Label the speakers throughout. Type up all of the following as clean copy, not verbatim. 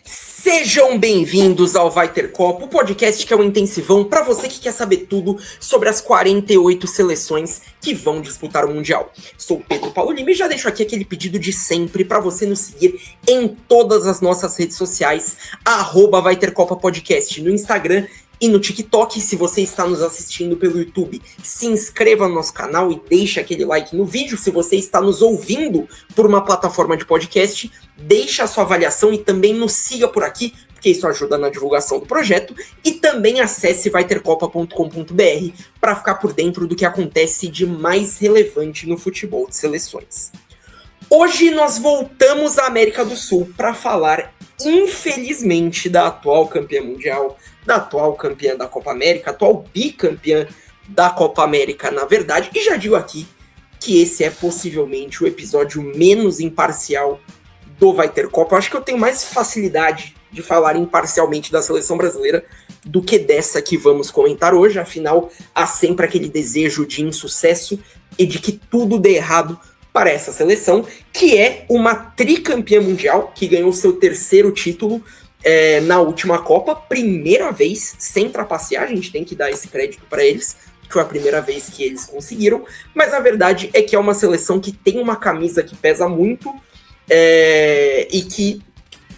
Speaker 1: Sejam bem-vindos ao Vai Ter Copa, o podcast que é um intensivão para você que quer saber tudo sobre as 48 seleções que vão disputar o Mundial. Sou o Pedro Paulo Lima e já deixo aqui aquele pedido de sempre para você nos seguir em todas as nossas redes sociais, @Vai Ter Copa Podcast no Instagram e no TikTok. Se você está nos assistindo pelo YouTube, se inscreva no nosso canal e deixe aquele like no vídeo. Se você está nos ouvindo por uma plataforma de podcast, deixe a sua avaliação e também nos siga por aqui, porque isso ajuda na divulgação do projeto. E também acesse vaitercopa.com.br para ficar por dentro do que acontece de mais relevante no futebol de seleções. Hoje nós voltamos à América do Sul para falar, infelizmente, da atual campeã mundial, da atual campeã da Copa América, atual bicampeã da Copa América, na verdade. E já digo aqui que esse é possivelmente o episódio menos imparcial do Vai Ter Copa. Eu acho que eu tenho mais facilidade de falar imparcialmente da seleção brasileira do que dessa que vamos comentar hoje. Afinal, há sempre aquele desejo de insucesso e de que tudo dê errado para essa seleção, que é uma tricampeã mundial, que ganhou seu terceiro título na última Copa, primeira vez, sem trapacear. A gente tem que dar esse crédito para eles, que foi a primeira vez que eles conseguiram, mas a verdade é que é uma seleção que tem uma camisa que pesa muito, e que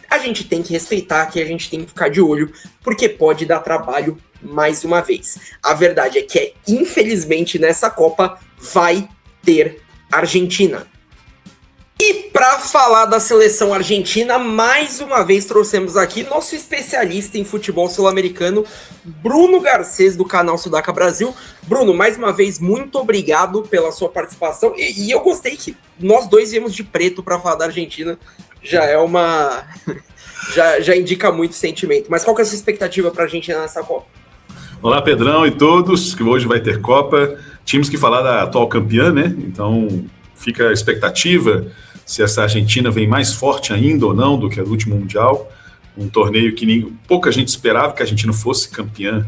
Speaker 1: a gente tem que respeitar, que a gente tem que ficar de olho, porque pode dar trabalho mais uma vez. A verdade é que, infelizmente, nessa Copa vai ter Argentina. E para falar da seleção argentina, mais uma vez trouxemos aqui nosso especialista em futebol sul-americano, Bruno Garcês, do canal Sudaca Brasil. Bruno, mais uma vez, muito obrigado pela sua participação. E eu gostei que nós dois viemos de preto para falar da Argentina. Já é uma... já indica muito sentimento. Mas qual que é a sua expectativa para a Argentina nessa Copa?
Speaker 2: Olá, Pedrão e todos, que hoje vai ter Copa. Tínhamos que falar da atual campeã, né? Então fica a expectativa se essa Argentina vem mais forte ainda ou não do que a do último Mundial. Um torneio que pouca gente esperava que a Argentina fosse campeã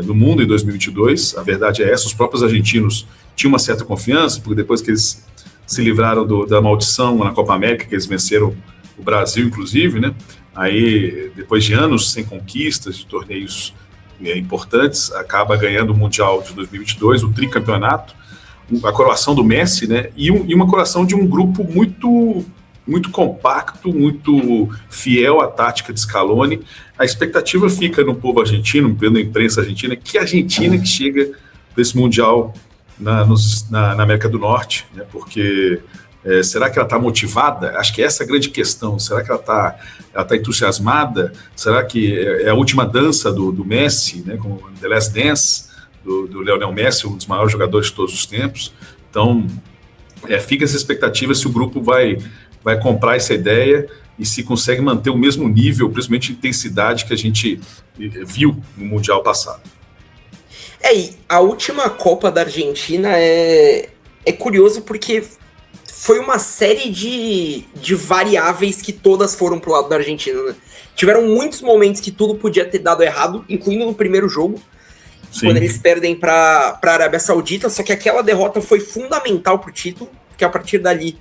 Speaker 2: do mundo em 2022. A verdade é essa, os próprios argentinos tinham uma certa confiança, porque depois que eles se livraram da maldição na Copa América, que eles venceram o Brasil, inclusive, né? Aí, depois de anos sem conquistas, de torneios importantes, acaba ganhando o Mundial de 2022, o tricampeonato, a coroação do Messi, né? E uma coroação de um grupo muito, muito compacto, muito fiel à tática de Scaloni. A expectativa fica no povo argentino, pela imprensa argentina, que a Argentina que chega para esse Mundial na América do Norte, né? Porque será que ela está motivada? Acho que essa é a grande questão. Será que ela tá entusiasmada? Será que é a última dança do Messi, né, com The Last Dance, do Lionel Messi, um dos maiores jogadores de todos os tempos? Então, fica essa expectativa se o grupo vai comprar essa ideia e se consegue manter o mesmo nível, principalmente de intensidade que a gente viu no Mundial passado.
Speaker 1: E a última Copa da Argentina é curioso porque foi uma série de variáveis que todas foram pro lado da Argentina, né? Tiveram muitos momentos que tudo podia ter dado errado, incluindo no primeiro jogo, Sim. Quando eles perdem para a Arábia Saudita, só que aquela derrota foi fundamental pro título, porque a partir dali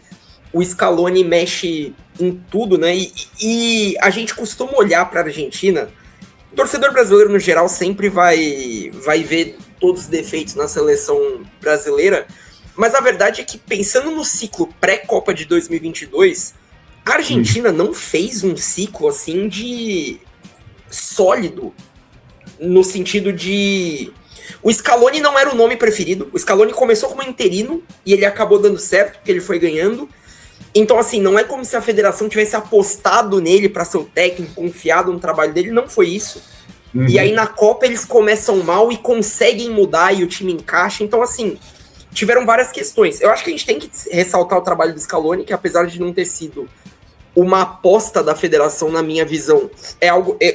Speaker 1: o Scaloni mexe em tudo, né? E a gente costuma olhar para a Argentina, o torcedor brasileiro no geral sempre vai ver todos os defeitos na seleção brasileira, mas a verdade é que, pensando no ciclo pré-Copa de 2022, a Argentina não fez um ciclo assim de sólido, no sentido de... O Scaloni não era o nome preferido. O Scaloni começou como interino e ele acabou dando certo, porque ele foi ganhando. Então, assim, não é como se a federação tivesse apostado nele para ser o técnico, confiado no trabalho dele. Não foi isso. E aí, na Copa, eles começam mal e conseguem mudar e o time encaixa. Então, assim... tiveram várias questões. Eu acho que a gente tem que ressaltar o trabalho do Scaloni, que apesar de não ter sido uma aposta da federação, na minha visão,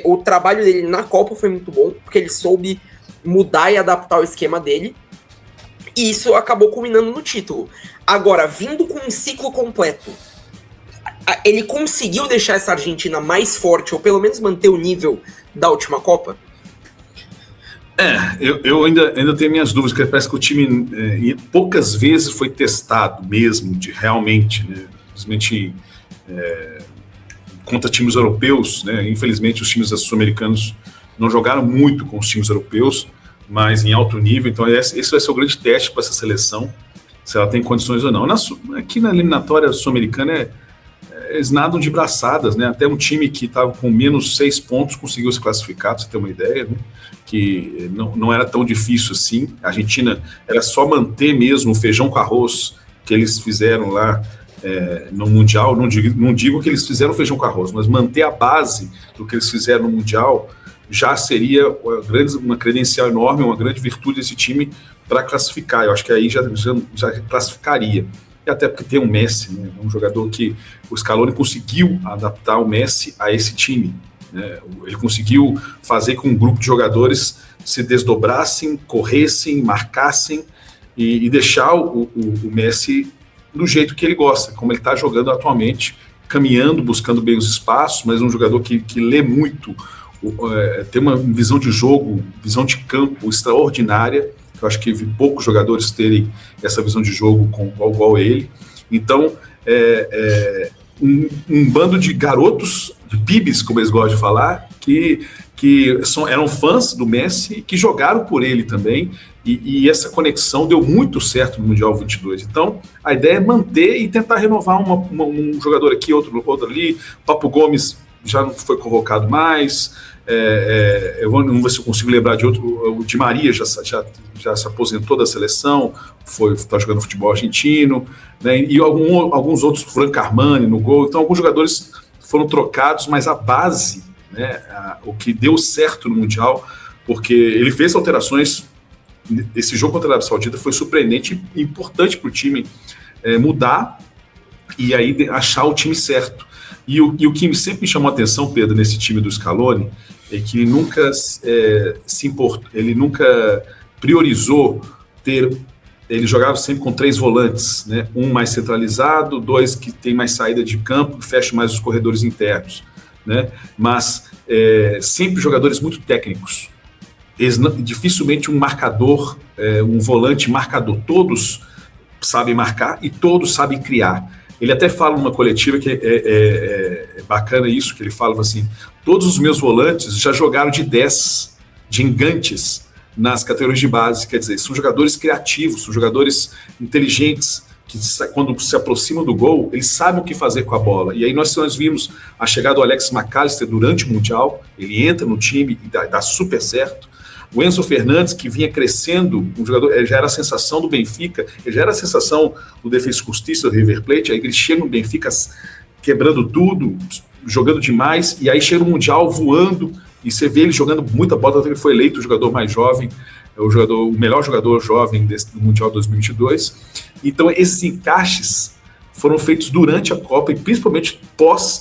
Speaker 1: o trabalho dele na Copa foi muito bom, porque ele soube mudar e adaptar o esquema dele, e isso acabou culminando no título. Agora, vindo com um ciclo completo, ele conseguiu deixar essa Argentina mais forte, ou pelo menos manter o nível da última Copa?
Speaker 2: Eu ainda tenho minhas dúvidas, porque parece que o time poucas vezes foi testado mesmo, de realmente, né? Simplesmente contra times europeus, né? Infelizmente os times sul-americanos não jogaram muito com os times europeus, mas em alto nível, então esse vai ser o grande teste para essa seleção, se ela tem condições ou não. Aqui na eliminatória sul-americana eles nadam de braçadas, né? Até um time que estava com menos 6 pontos conseguiu se classificar, para você ter uma ideia, né? Que não era tão difícil assim. A Argentina era só manter mesmo o feijão com arroz que eles fizeram lá no Mundial. Não digo que eles fizeram feijão com arroz, mas manter a base do que eles fizeram no Mundial já seria uma credencial enorme, uma grande virtude desse time para classificar. Eu acho que aí já classificaria. E até porque tem um Messi, né? Um jogador que o Scaloni conseguiu adaptar o Messi a esse time, né? Ele conseguiu fazer com que um grupo de jogadores se desdobrassem, corressem, marcassem e deixar o Messi do jeito que ele gosta, como ele está jogando atualmente, caminhando, buscando bem os espaços, mas um jogador que lê muito, tem uma visão de jogo, visão de campo extraordinária. Eu acho que vi poucos jogadores terem essa visão de jogo igual ele. Então, um bando de garotos, de pibes, como eles gostam de falar, que eram fãs do Messi, que jogaram por ele também, e essa conexão deu muito certo no Mundial 22. Então, a ideia é manter e tentar renovar um jogador aqui, outro ali. Papo Gomes já não foi convocado mais. Vamos ver se eu consigo lembrar de outro. O Di Maria já se aposentou da seleção, está jogando futebol argentino, né? E alguns outros, Franco Armani no gol. Então, alguns jogadores foram trocados, mas a base, né, o que deu certo no Mundial, porque ele fez alterações. Esse jogo contra a Arábia Saudita foi surpreendente e importante para o time mudar e aí achar o time certo. E o que sempre me chamou a atenção, Pedro, nesse time do Scaloni, é que ele nunca se importou, ele nunca priorizou ele jogava sempre com 3 volantes, né? Um mais centralizado, 2 que tem mais saída de campo, que fecha mais os corredores internos, né? Mas sempre jogadores muito técnicos. Dificilmente um marcador, um volante marcador. Todos sabem marcar e todos sabem criar. Ele até fala numa coletiva que é bacana isso, que ele fala assim: todos os meus volantes já jogaram de 10, de engantes, nas categorias de base. Quer dizer, são jogadores criativos, são jogadores inteligentes, que quando se aproximam do gol, eles sabem o que fazer com a bola. E aí nós vimos a chegada do Alex McAllister durante o Mundial, ele entra no time e dá super certo. O Enzo Fernandes, que vinha crescendo, um jogador, ele já era a sensação do Benfica, ele já era a sensação do Defensa e Justiça, do River Plate, aí ele chega no Benfica quebrando tudo, jogando demais, e aí chega no Mundial voando, e você vê ele jogando muita bola, até que ele foi eleito o jogador mais jovem, o melhor jogador jovem do Mundial 2022. Então esses encaixes foram feitos durante a Copa, e principalmente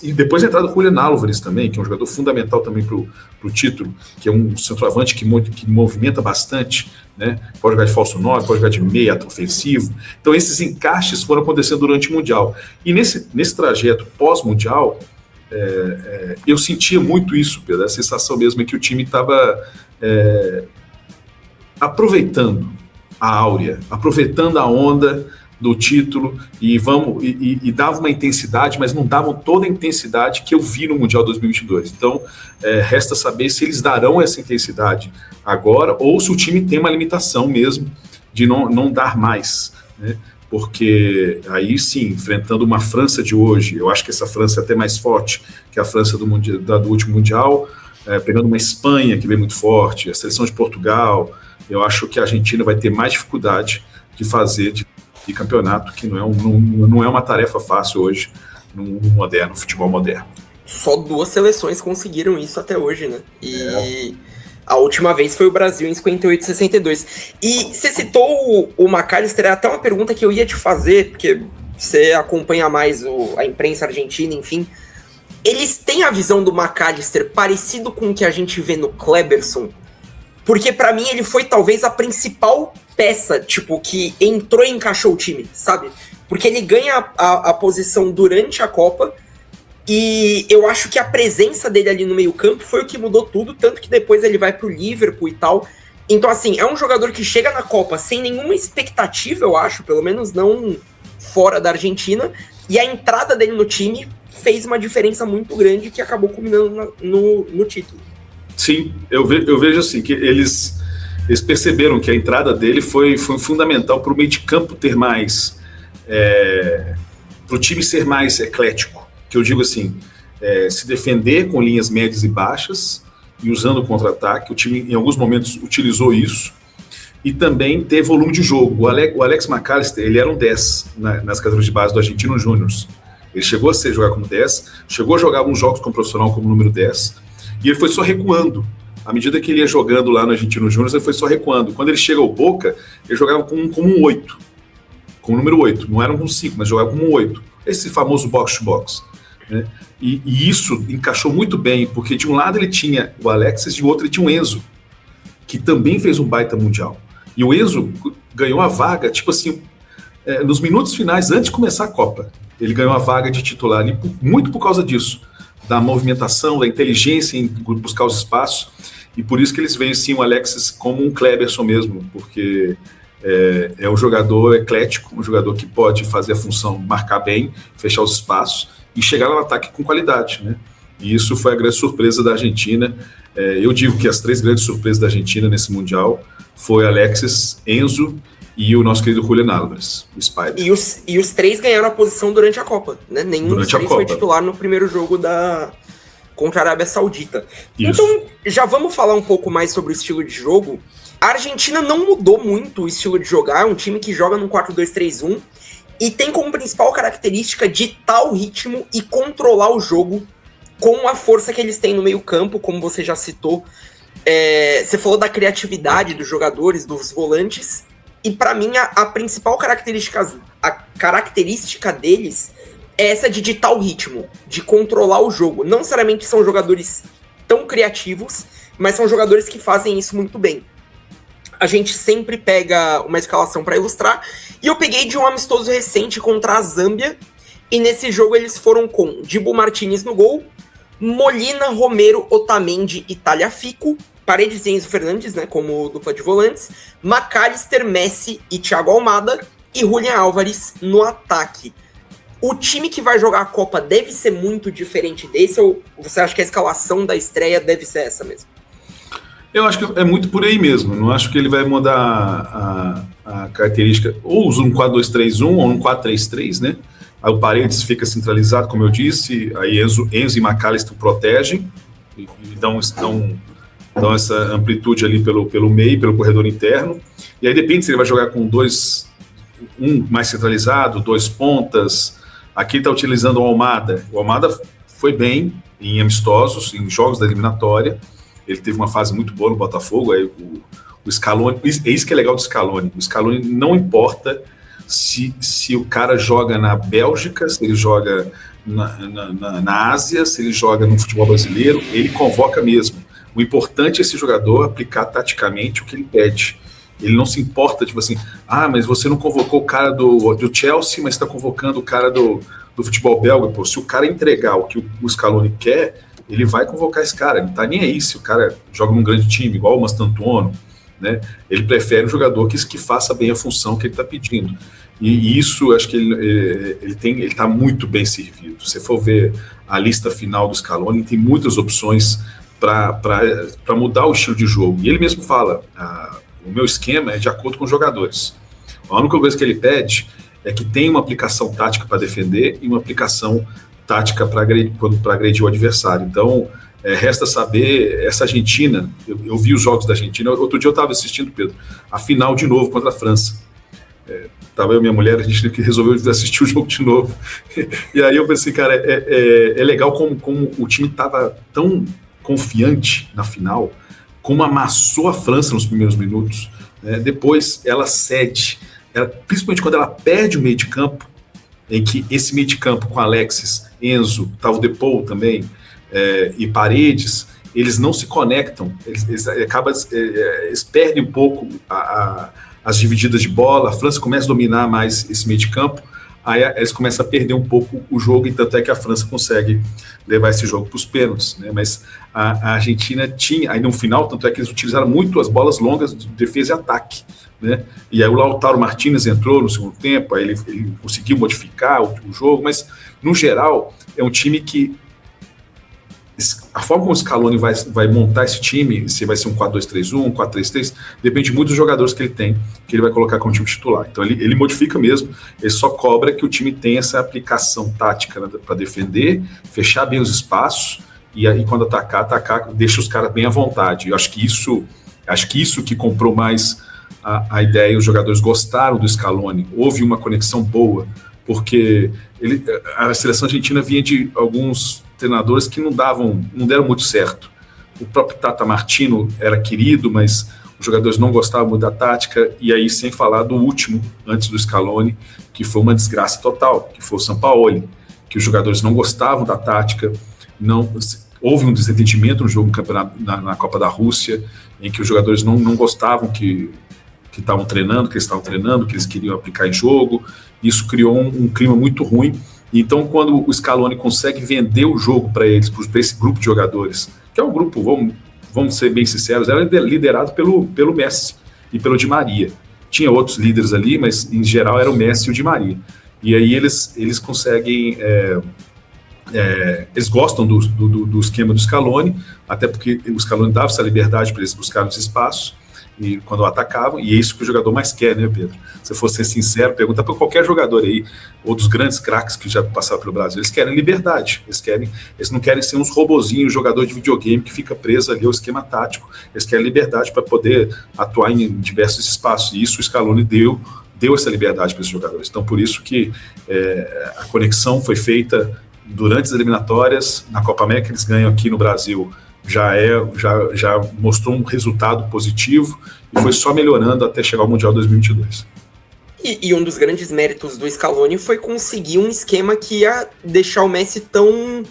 Speaker 2: e depois a entrada do Julián Álvares também, que é um jogador fundamental também para o título, que é um centroavante que movimenta bastante, né? Pode jogar de falso 9, pode jogar de meia ofensivo. Então esses encaixes foram acontecendo durante o Mundial. E nesse trajeto pós-Mundial, eu sentia muito isso, Pedro, a sensação mesmo é que o time estava aproveitando a áurea, aproveitando a onda do título e dava uma intensidade, mas não davam toda a intensidade que eu vi no Mundial 2022. Então, resta saber se eles darão essa intensidade agora ou se o time tem uma limitação mesmo de não dar mais, né? Porque aí sim, enfrentando uma França de hoje, eu acho que essa França é até mais forte que a França do último Mundial, pegando uma Espanha que vem muito forte, a seleção de Portugal, eu acho que a Argentina vai ter mais dificuldade de fazer de campeonato, que não é uma tarefa fácil hoje no futebol moderno.
Speaker 1: Só 2 seleções conseguiram isso até hoje, né? E a última vez foi o Brasil em 58 e 62. E você citou o McAllister, é até uma pergunta que eu ia te fazer, porque você acompanha mais a imprensa argentina, enfim. Eles têm a visão do McAllister parecido com o que a gente vê no Kleberson? Porque pra mim ele foi talvez a principal peça, tipo, que entrou e encaixou o time, sabe? Porque ele ganha a posição durante a Copa e eu acho que a presença dele ali no meio campo foi o que mudou tudo, tanto que depois ele vai pro Liverpool e tal. Então, assim, é um jogador que chega na Copa sem nenhuma expectativa, eu acho, pelo menos não fora da Argentina, e a entrada dele no time fez uma diferença muito grande que acabou culminando no título.
Speaker 2: Sim, eu vejo assim, que eles perceberam que a entrada dele foi fundamental para o meio de campo ter mais, para o time ser mais eclético, que eu digo assim, se defender com linhas médias e baixas e usando o contra-ataque. O time em alguns momentos utilizou isso, e também ter volume de jogo. O Alex McAllister, ele era um 10 nas categorias de base do Argentino Júnior. Ele chegou a jogar como 10, chegou a jogar alguns jogos como profissional como número 10, e ele foi só recuando. À medida que ele ia jogando lá no Argentino Júnior, ele foi só recuando. Quando ele chega ao Boca, ele jogava como um 8, como número 8. Não era um 5, mas jogava como um 8. Esse famoso box-to-box. Né? E isso encaixou muito bem, porque de um lado ele tinha o Alexis, de outro ele tinha o Enzo, que também fez um baita mundial. E o Enzo ganhou a vaga, tipo assim, nos minutos finais, antes de começar a Copa. Ele ganhou a vaga de titular, e muito por causa disso, da movimentação, da inteligência em buscar os espaços, e por isso que eles veem, sim, o Alexis como um Kleberson mesmo, porque é um jogador eclético, um jogador que pode fazer a função, marcar bem, fechar os espaços, e chegar no ataque com qualidade, né? E isso foi a grande surpresa da Argentina. Eu digo que as 3 grandes surpresas da Argentina nesse Mundial foi Alexis, Enzo e o nosso querido Julián Álvares, o Spider.
Speaker 1: E os 3 ganharam a posição durante a Copa, né? Nenhum dos 3 foi titular no primeiro jogo contra a Arábia Saudita. Isso. Então, já vamos falar um pouco mais sobre o estilo de jogo. A Argentina não mudou muito o estilo de jogar, é um time que joga num 4-2-3-1 e tem como principal característica ditar o ritmo e controlar o jogo com a força que eles têm no meio campo, como você já citou. Você falou da criatividade dos jogadores, dos volantes, e para mim a principal característica deles é essa de ditar o ritmo, de controlar o jogo. Não necessariamente são jogadores tão criativos, mas são jogadores que fazem isso muito bem. A gente sempre pega uma escalação para ilustrar, e eu peguei de um amistoso recente contra a Zâmbia, e nesse jogo eles foram com Dibu Martínez no gol, Molina, Romero, Otamendi e Tagliafico, Paredes e Enzo Fernandes, né, como dupla de volantes, McAllister, Messi e Thiago Almada, e Julián Álvares no ataque. O time que vai jogar a Copa deve ser muito diferente desse, ou você acha que a escalação da estreia deve ser essa mesmo?
Speaker 2: Eu acho que é muito por aí mesmo. Não acho que ele vai mudar a característica, ou usa um 4-2-3-1 ou um 4-3-3, né? Aí o Paredes fica centralizado, como eu disse, aí Enzo e McAllister protegem e dão essa amplitude ali pelo meio, pelo corredor interno. E aí depende se ele vai jogar com um mais centralizado, 2 pontas. Aqui está utilizando o Almada. O Almada foi bem em amistosos, em jogos da eliminatória. Ele teve uma fase muito boa no Botafogo. Aí o Scaloni, é isso que é legal do Scaloni. O Scaloni não importa se o cara joga na Bélgica, se ele joga na Ásia, se ele joga no futebol brasileiro, ele convoca mesmo. O importante é esse jogador aplicar taticamente o que ele pede. Ele não se importa, tipo assim, mas você não convocou o cara do Chelsea, mas está convocando o cara do futebol belga. Pô, se o cara entregar o que o Scaloni quer, ele vai convocar esse cara. Ele não tá nem aí se o cara joga num grande time, igual o Mastantuono, né? Ele prefere um jogador que faça bem a função que ele está pedindo. E isso, acho que ele está muito bem servido. Se você for ver a lista final do Scaloni, tem muitas opções para mudar o estilo de jogo. E ele mesmo fala, o meu esquema é de acordo com os jogadores. A única coisa que ele pede é que tenha uma aplicação tática para defender e uma aplicação tática para agredir o adversário. Então, resta saber, essa Argentina, eu vi os jogos da Argentina, outro dia eu estava assistindo, Pedro, a final de novo contra a França. Estava eu e minha mulher, a gente resolveu assistir o jogo de novo. E aí eu pensei, cara, é legal como o time estava tão confiante na final, como amassou a França nos primeiros minutos. Depois ela cede, principalmente quando ela perde o meio de campo, em que esse meio de campo com Alexis, Enzo, tá o Depou também, e Paredes, eles não se conectam, eles perdem um pouco as divididas de bola. A França começa a dominar mais esse meio de campo, aí eles começam a perder um pouco o jogo, e tanto é que a França consegue levar esse jogo para os pênaltis, né? Mas a Argentina tinha, aí no final, tanto é que eles utilizaram muito as bolas longas de defesa e ataque, né? E aí o Lautaro Martínez entrou no segundo tempo, aí ele conseguiu modificar o jogo, mas no geral é um time que a forma como o Scaloni vai montar esse time, se vai ser um 4-2-3-1, um 4-3-3, depende muito dos jogadores que ele tem, que ele vai colocar como time titular. Então ele modifica mesmo, ele só cobra que o time tenha essa aplicação tática, né, para defender, fechar bem os espaços, e aí quando atacar, deixa os caras bem à vontade. Eu acho que isso que comprou mais a ideia, os jogadores gostaram do Scaloni, houve uma conexão boa, porque a seleção argentina vinha de alguns treinadores que não deram muito certo. O próprio Tata Martino era querido, mas os jogadores não gostavam muito da tática, e aí sem falar do último, antes do Scaloni, que foi uma desgraça total, que foi o Sampaoli, que os jogadores não gostavam da tática, houve um desentendimento no jogo na Copa da Rússia, em que os jogadores não gostavam que estavam treinando, que eles estavam treinando, que eles queriam aplicar em jogo. Isso criou um clima muito ruim. Então, quando o Scaloni consegue vender o jogo para eles, para esse grupo de jogadores, que é um grupo, vamos ser bem sinceros, era liderado pelo Messi e pelo Di Maria. Tinha outros líderes ali, mas em geral era o Messi e o Di Maria. E aí eles conseguem... eles gostam do esquema do Scaloni, até porque o Scaloni dava essa liberdade para eles buscarem os espaços, e quando atacavam, e é isso que o jogador mais quer, né, Pedro? Se for ser sincero, pergunta para qualquer jogador aí, ou dos grandes craques que já passaram pelo Brasil, eles querem liberdade, eles não querem ser uns robozinhos, jogador de videogame que fica preso ali ao esquema tático, eles querem liberdade para poder atuar em diversos espaços, e isso o Scaloni deu essa liberdade para esses jogadores. Então, por isso que a conexão foi feita durante as eliminatórias, na Copa América eles ganham aqui no Brasil, já mostrou um resultado positivo e foi só melhorando até chegar ao Mundial 2022.
Speaker 1: E um dos grandes méritos do Scaloni foi conseguir um esquema que ia deixar o Messi tão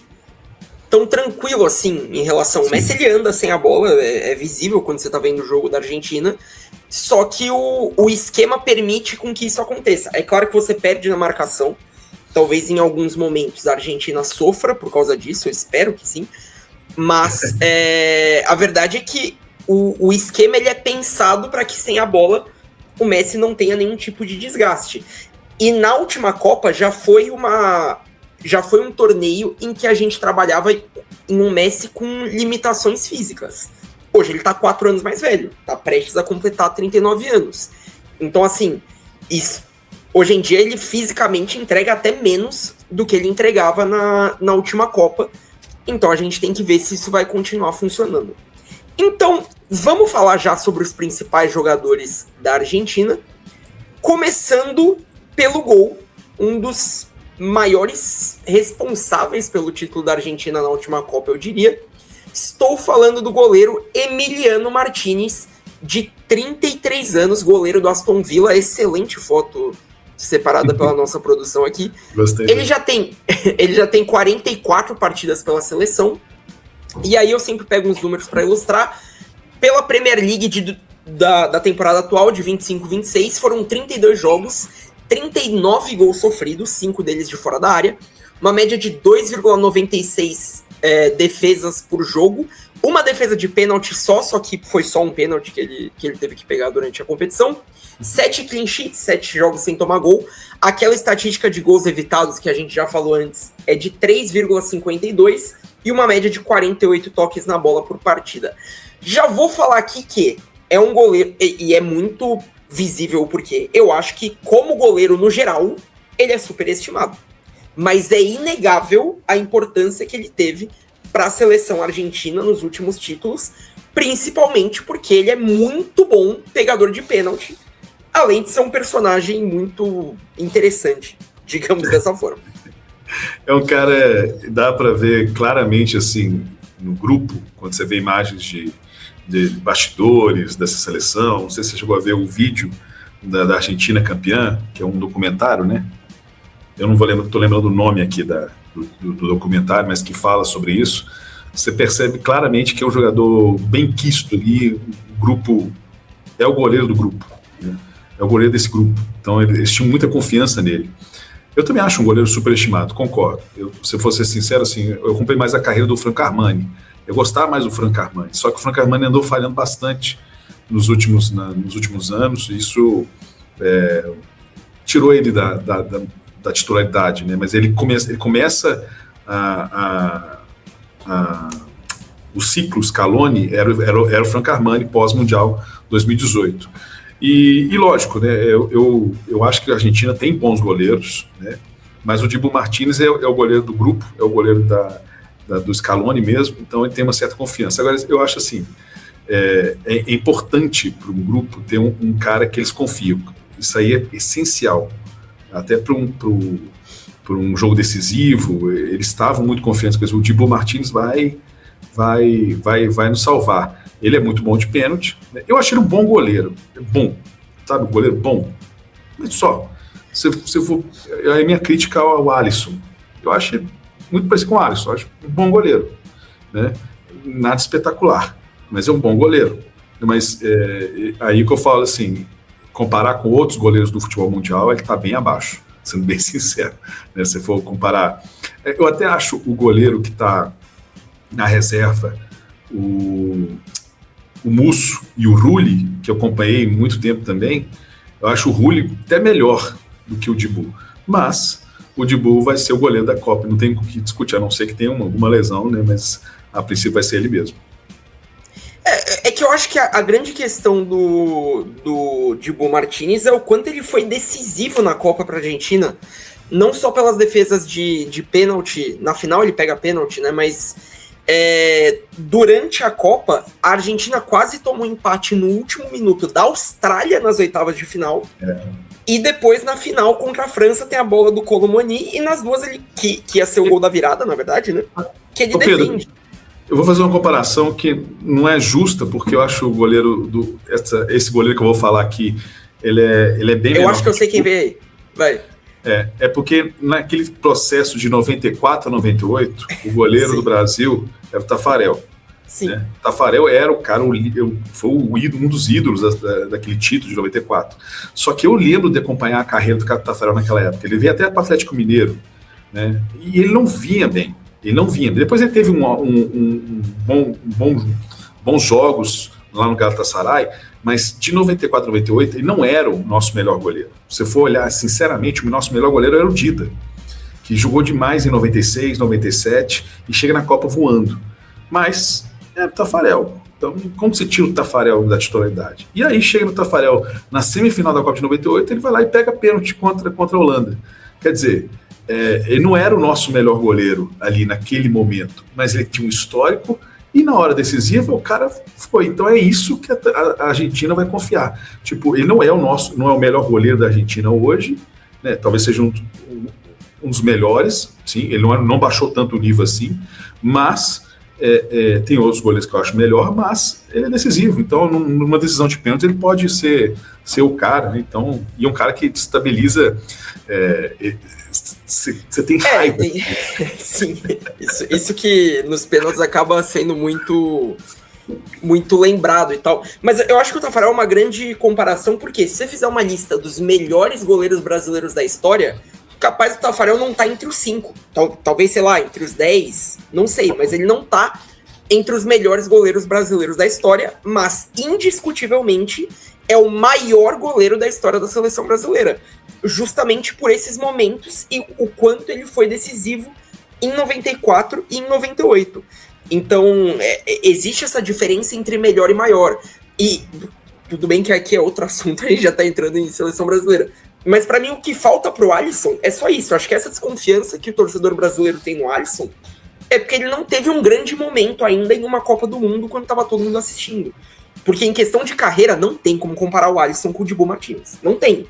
Speaker 1: tranquilo assim em relação... Sim. O Messi, ele anda sem a bola, é visível quando você tá vendo o jogo da Argentina, só que o esquema permite com que isso aconteça. É claro que você perde na marcação, talvez em alguns momentos a Argentina sofra por causa disso, eu espero que sim, mas a verdade é que o esquema ele é pensado para que sem a bola o Messi não tenha nenhum tipo de desgaste. E na última Copa já foi um torneio em que a gente trabalhava em um Messi com limitações físicas. Hoje ele tá 4 anos mais velho, tá prestes a completar 39 anos. Então, assim, hoje em dia ele fisicamente entrega até menos do que ele entregava na última Copa. Então a gente tem que ver se isso vai continuar funcionando. Então, vamos falar já sobre os principais jogadores da Argentina, começando pelo gol, um dos maiores responsáveis pelo título da Argentina na última Copa, eu diria. Estou falando do goleiro Emiliano Martínez, de 33 anos, goleiro do Aston Villa. Excelente foto separada pela nossa produção aqui.
Speaker 2: Gostei.
Speaker 1: Ele já tem 44 partidas pela seleção. E aí eu sempre pego uns números para ilustrar. Pela Premier League da temporada atual, de 25-26, foram 32 jogos, 39 gols sofridos, 5 deles de fora da área, uma média de 2,96 defesas por jogo, uma defesa de pênalti só que foi só um pênalti que ele teve que pegar durante a competição, 7 clean sheets, 7 jogos sem tomar gol. Aquela estatística de gols evitados que a gente já falou antes é de 3,52 e uma média de 48 toques na bola por partida. Já vou falar aqui que é um goleiro, e é muito visível porque eu acho que, como goleiro no geral, ele é superestimado. Mas é inegável a importância que ele teve para a seleção argentina nos últimos títulos, principalmente porque ele é muito bom pegador de pênalti, além de ser um personagem muito interessante, digamos dessa forma.
Speaker 2: É um cara, dá para ver claramente assim, no grupo, quando você vê imagens de bastidores dessa seleção, não sei se você chegou a ver o vídeo da Argentina campeã, que é um documentário, né? Eu não estou lembrando o nome aqui do documentário, mas que fala sobre isso. Você percebe claramente que é um jogador bem quisto ali, o grupo é o goleiro do grupo, né? É o goleiro desse grupo, então eles tinham muita confiança nele. Eu também acho um goleiro superestimado, concordo. Se eu fosse ser sincero, assim, eu comprei mais a carreira do Franco Armani. Eu gostava mais do Franco Armani, só que o Franco Armani andou falhando bastante nos últimos anos, e isso tirou ele da titularidade, né? Mas ele começa o ciclo Scaloni era o Franco Armani pós-Mundial 2018. E lógico, né? Eu acho que a Argentina tem bons goleiros, né? Mas o Dibu Martínez é o goleiro do grupo, é o goleiro do Scaloni mesmo, então ele tem uma certa confiança. Agora, eu acho assim, é importante para um grupo ter um cara que eles confiam. Isso aí é essencial, até para um jogo decisivo. Eles estavam muito confiantes com isso. O Dibu Martínez vai nos salvar. Ele é muito bom de pênalti. Eu achei ele um bom goleiro. Bom, sabe? Um goleiro bom. Mas só. Se for, a minha crítica ao Alisson. Eu acho ele muito parecido com o Alisson. Eu acho um bom goleiro. Né? Nada espetacular. Mas é um bom goleiro. Mas aí que eu falo assim, comparar com outros goleiros do futebol mundial, ele está bem abaixo. Sendo bem sincero. Né? Se for comparar. Eu até acho o goleiro que está na reserva, o Musso e o Rulli, que eu acompanhei muito tempo também, eu acho o Rulli até melhor do que o Dibu. Mas o Dibu vai ser o goleiro da Copa, não tem o que discutir, a não ser que tenha alguma lesão, né? Mas a princípio vai ser ele mesmo.
Speaker 1: É que eu acho que a grande questão do Dibu Martínez é o quanto ele foi decisivo na Copa para a Argentina, não só pelas defesas de pênalti, na final ele pega pênalti, né? Mas durante a Copa, a Argentina quase tomou empate no último minuto da Austrália nas oitavas de final. E depois, na final, contra a França, tem a bola do Colomani, e nas duas ele, que ia ser o gol da virada, na verdade, né? Que ele defende.
Speaker 2: Pedro, eu vou fazer uma comparação que não é justa, porque eu acho o goleiro esse goleiro que eu vou falar aqui, ele é bem melhor.
Speaker 1: Eu acho que eu sei quem veio aí. Vai.
Speaker 2: É porque naquele processo de 94 a 98, o goleiro do Brasil era o Tafarel.
Speaker 1: Sim.
Speaker 2: Né? Tafarel era o cara, foi um dos ídolos daquele título de 94. Só que eu lembro de acompanhar a carreira do Tafarel naquela época. Ele veio até para o Atlético Mineiro, né? E ele não vinha bem. Depois ele teve bons jogos lá no Galatasaray, mas de 94 a 98 ele não era o nosso melhor goleiro. Se você for olhar, sinceramente, o nosso melhor goleiro era o Dida, que jogou demais em 96, 97 e chega na Copa voando. Mas é o Tafarel. Então, como você tira o Tafarel da titularidade? E aí chega no Tafarel na semifinal da Copa de 98, ele vai lá e pega pênalti contra a Holanda. Quer dizer, ele não era o nosso melhor goleiro ali naquele momento, mas ele tinha um histórico. E na hora decisiva, o cara foi. Então é isso que a Argentina vai confiar. Tipo, ele não é o melhor goleiro da Argentina hoje, né? Talvez seja um dos melhores, sim. Ele não baixou tanto o nível assim, mas tem outros goleiros que eu acho melhor, mas ele é decisivo. Então, numa decisão de pênalti, ele pode ser o cara, né? Então, e um cara que destabiliza. Você tem raiva.
Speaker 1: Sim, isso que nos pênaltis acaba sendo muito lembrado e tal. Mas eu acho que o Tafarel é uma grande comparação, porque se você fizer uma lista dos melhores goleiros brasileiros da história, capaz o Tafarel não tá entre os 5. Talvez, sei lá, entre os 10, não sei, mas ele não tá entre os melhores goleiros brasileiros da história, mas indiscutivelmente é o maior goleiro da história da seleção brasileira. Justamente por esses momentos e o quanto ele foi decisivo em 94 e em 98. Então, existe essa diferença entre melhor e maior. E tudo bem que aqui é outro assunto, a gente já tá entrando em seleção brasileira. Mas pra mim o que falta pro Alisson é só isso. Eu acho que essa desconfiança que o torcedor brasileiro tem no Alisson é porque ele não teve um grande momento ainda em uma Copa do Mundo quando tava todo mundo assistindo. Porque em questão de carreira não tem como comparar o Alisson com o Dibu Martínez. Não tem.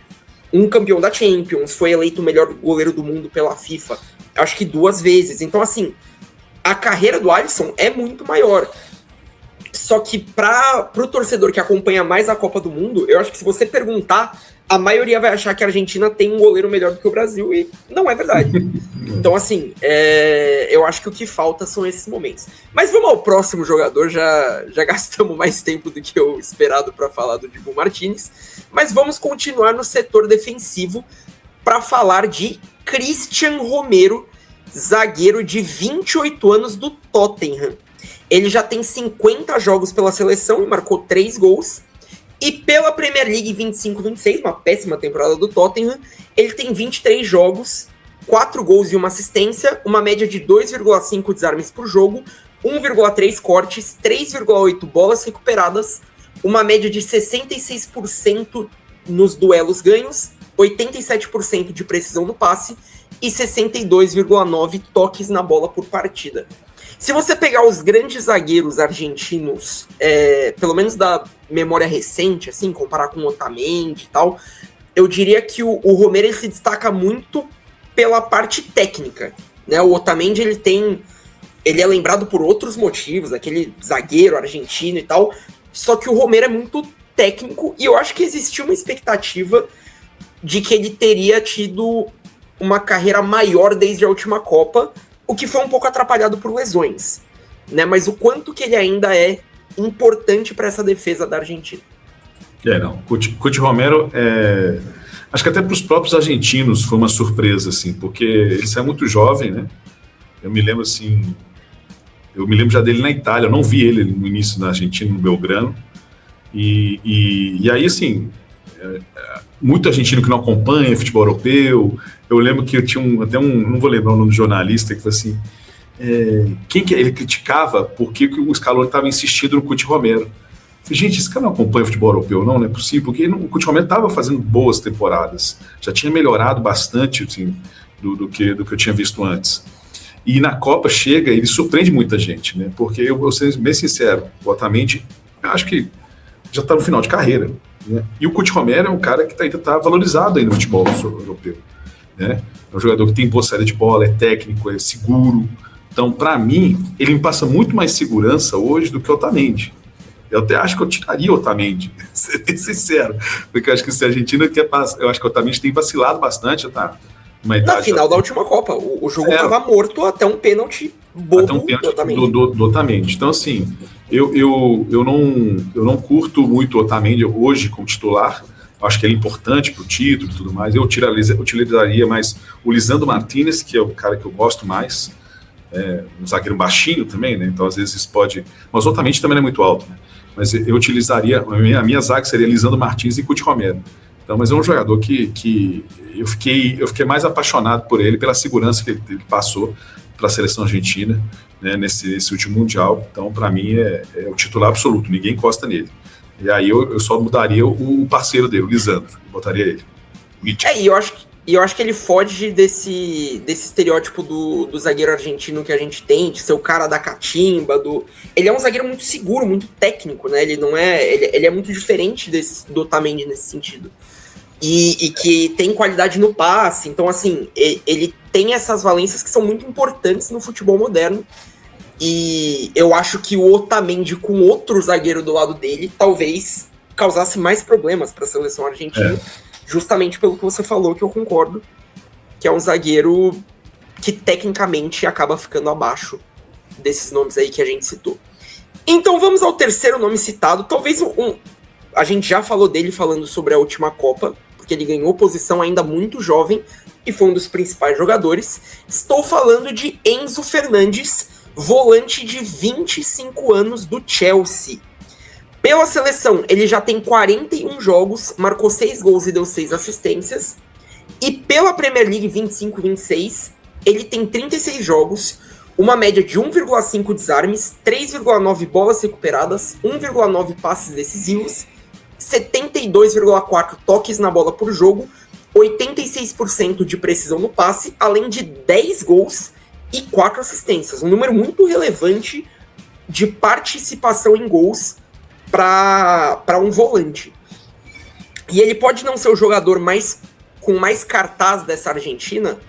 Speaker 1: Um campeão da Champions, foi eleito o melhor goleiro do mundo pela FIFA, acho que 2 vezes. Então, assim, a carreira do Alisson é muito maior. Só que pro torcedor que acompanha mais a Copa do Mundo, eu acho que se você perguntar, a maioria vai achar que a Argentina tem um goleiro melhor do que o Brasil, e não é verdade. Então, assim, eu acho que o que falta são esses momentos. Mas vamos ao próximo jogador, já gastamos mais tempo do que eu esperado para falar do Dibu Martínez, mas vamos continuar no setor defensivo para falar de Christian Romero, zagueiro de 28 anos do Tottenham. Ele já tem 50 jogos pela seleção e marcou 3 gols. E pela Premier League 25-26, uma péssima temporada do Tottenham, ele tem 23 jogos, 4 gols e uma assistência, uma média de 2,5 desarmes por jogo, 1,3 cortes, 3,8 bolas recuperadas, uma média de 66% nos duelos ganhos, 87% de precisão no passe e 62,9 toques na bola por partida. Se você pegar os grandes zagueiros argentinos, pelo menos da memória recente, assim, comparar com o Otamendi e tal, eu diria que o Romero ele se destaca muito pela parte técnica, né? O Otamendi ele é lembrado por outros motivos, aquele zagueiro argentino e tal, só que o Romero é muito técnico e eu acho que existia uma expectativa de que ele teria tido uma carreira maior desde a última Copa, o que foi um pouco atrapalhado por lesões, né? Mas o quanto que ele ainda é importante para essa defesa da Argentina.
Speaker 2: Cuti Romero, acho que até para os próprios argentinos foi uma surpresa, assim, porque ele saiu muito jovem, né? Eu me lembro já dele na Itália, eu não vi ele no início na Argentina, no Belgrano, e aí, assim, muito argentino que não acompanha futebol europeu. Eu lembro que eu tinha não vou lembrar o nome do jornalista, que foi assim, quem que ele criticava porque o Scaloni estava insistindo no Cuti Romero. Eu falei, gente, esse cara não acompanha futebol europeu, não é possível, porque o Cuti Romero estava fazendo boas temporadas, já tinha melhorado bastante, assim, do que eu tinha visto antes. E na Copa chega, ele surpreende muita gente, né? Porque eu vou ser bem sincero, o Otamendi, eu acho que já está no final de carreira, né? E o Cuti Romero é um cara que ainda está valorizado aí no futebol europeu, né? É um jogador que tem boa saída de bola, é técnico, é seguro. Então, para mim, ele me passa muito mais segurança hoje do que o Otamendi. Eu até acho que eu tiraria o Otamendi, ser sincero, porque eu acho que se a Argentina eu acho que o Otamendi tem vacilado bastante, tá?
Speaker 1: Na final da última Copa, o jogo estava morto até um pênalti bobo
Speaker 2: do Otamendi. Então, assim, eu não curto muito o Otamendi hoje como titular. Acho que ele é importante para o título e tudo mais. Eu utilizaria mais o Lisandro Martínez, que é o cara que eu gosto mais. Um zagueiro baixinho também, né? Então, às vezes pode... Mas o Otamendi também não é muito alto, né? Mas eu utilizaria... A minha zaga seria Lisandro Martínez e Cuti Romero. Então, mas é um jogador que eu fiquei mais apaixonado por ele, pela segurança que ele passou para a seleção argentina, né, nesse último Mundial. Então, para mim, é o titular absoluto, ninguém encosta nele. E aí eu só mudaria o parceiro dele, o Lisandro, botaria ele.
Speaker 1: E eu acho que ele foge desse estereótipo do zagueiro argentino que a gente tem, de ser o cara da catimba, ele é um zagueiro muito seguro, muito técnico, né? Ele é muito diferente do Otamendi nesse sentido. E que tem qualidade no passe. Então, assim, ele tem essas valências que são muito importantes no futebol moderno. E eu acho que o Otamendi com outro zagueiro do lado dele talvez causasse mais problemas para a seleção argentina, justamente pelo que você falou, que eu concordo, que é um zagueiro que tecnicamente acaba ficando abaixo desses nomes aí que a gente citou. Então vamos ao terceiro nome citado, talvez a gente já falou dele falando sobre a última Copa, porque ele ganhou posição ainda muito jovem e foi um dos principais jogadores. Estou falando de Enzo Fernandes, volante de 25 anos do Chelsea. Pela seleção, ele já tem 41 jogos, marcou 6 gols e deu 6 assistências. E pela Premier League 25-26, ele tem 36 jogos, uma média de 1,5 desarmes, 3,9 bolas recuperadas, 1,9 passes decisivos, 72,4 toques na bola por jogo, 86% de precisão no passe, além de 10 gols e 4 assistências. Um número muito relevante de participação em gols para um volante. E ele pode não ser o jogador com mais cartaz dessa Argentina,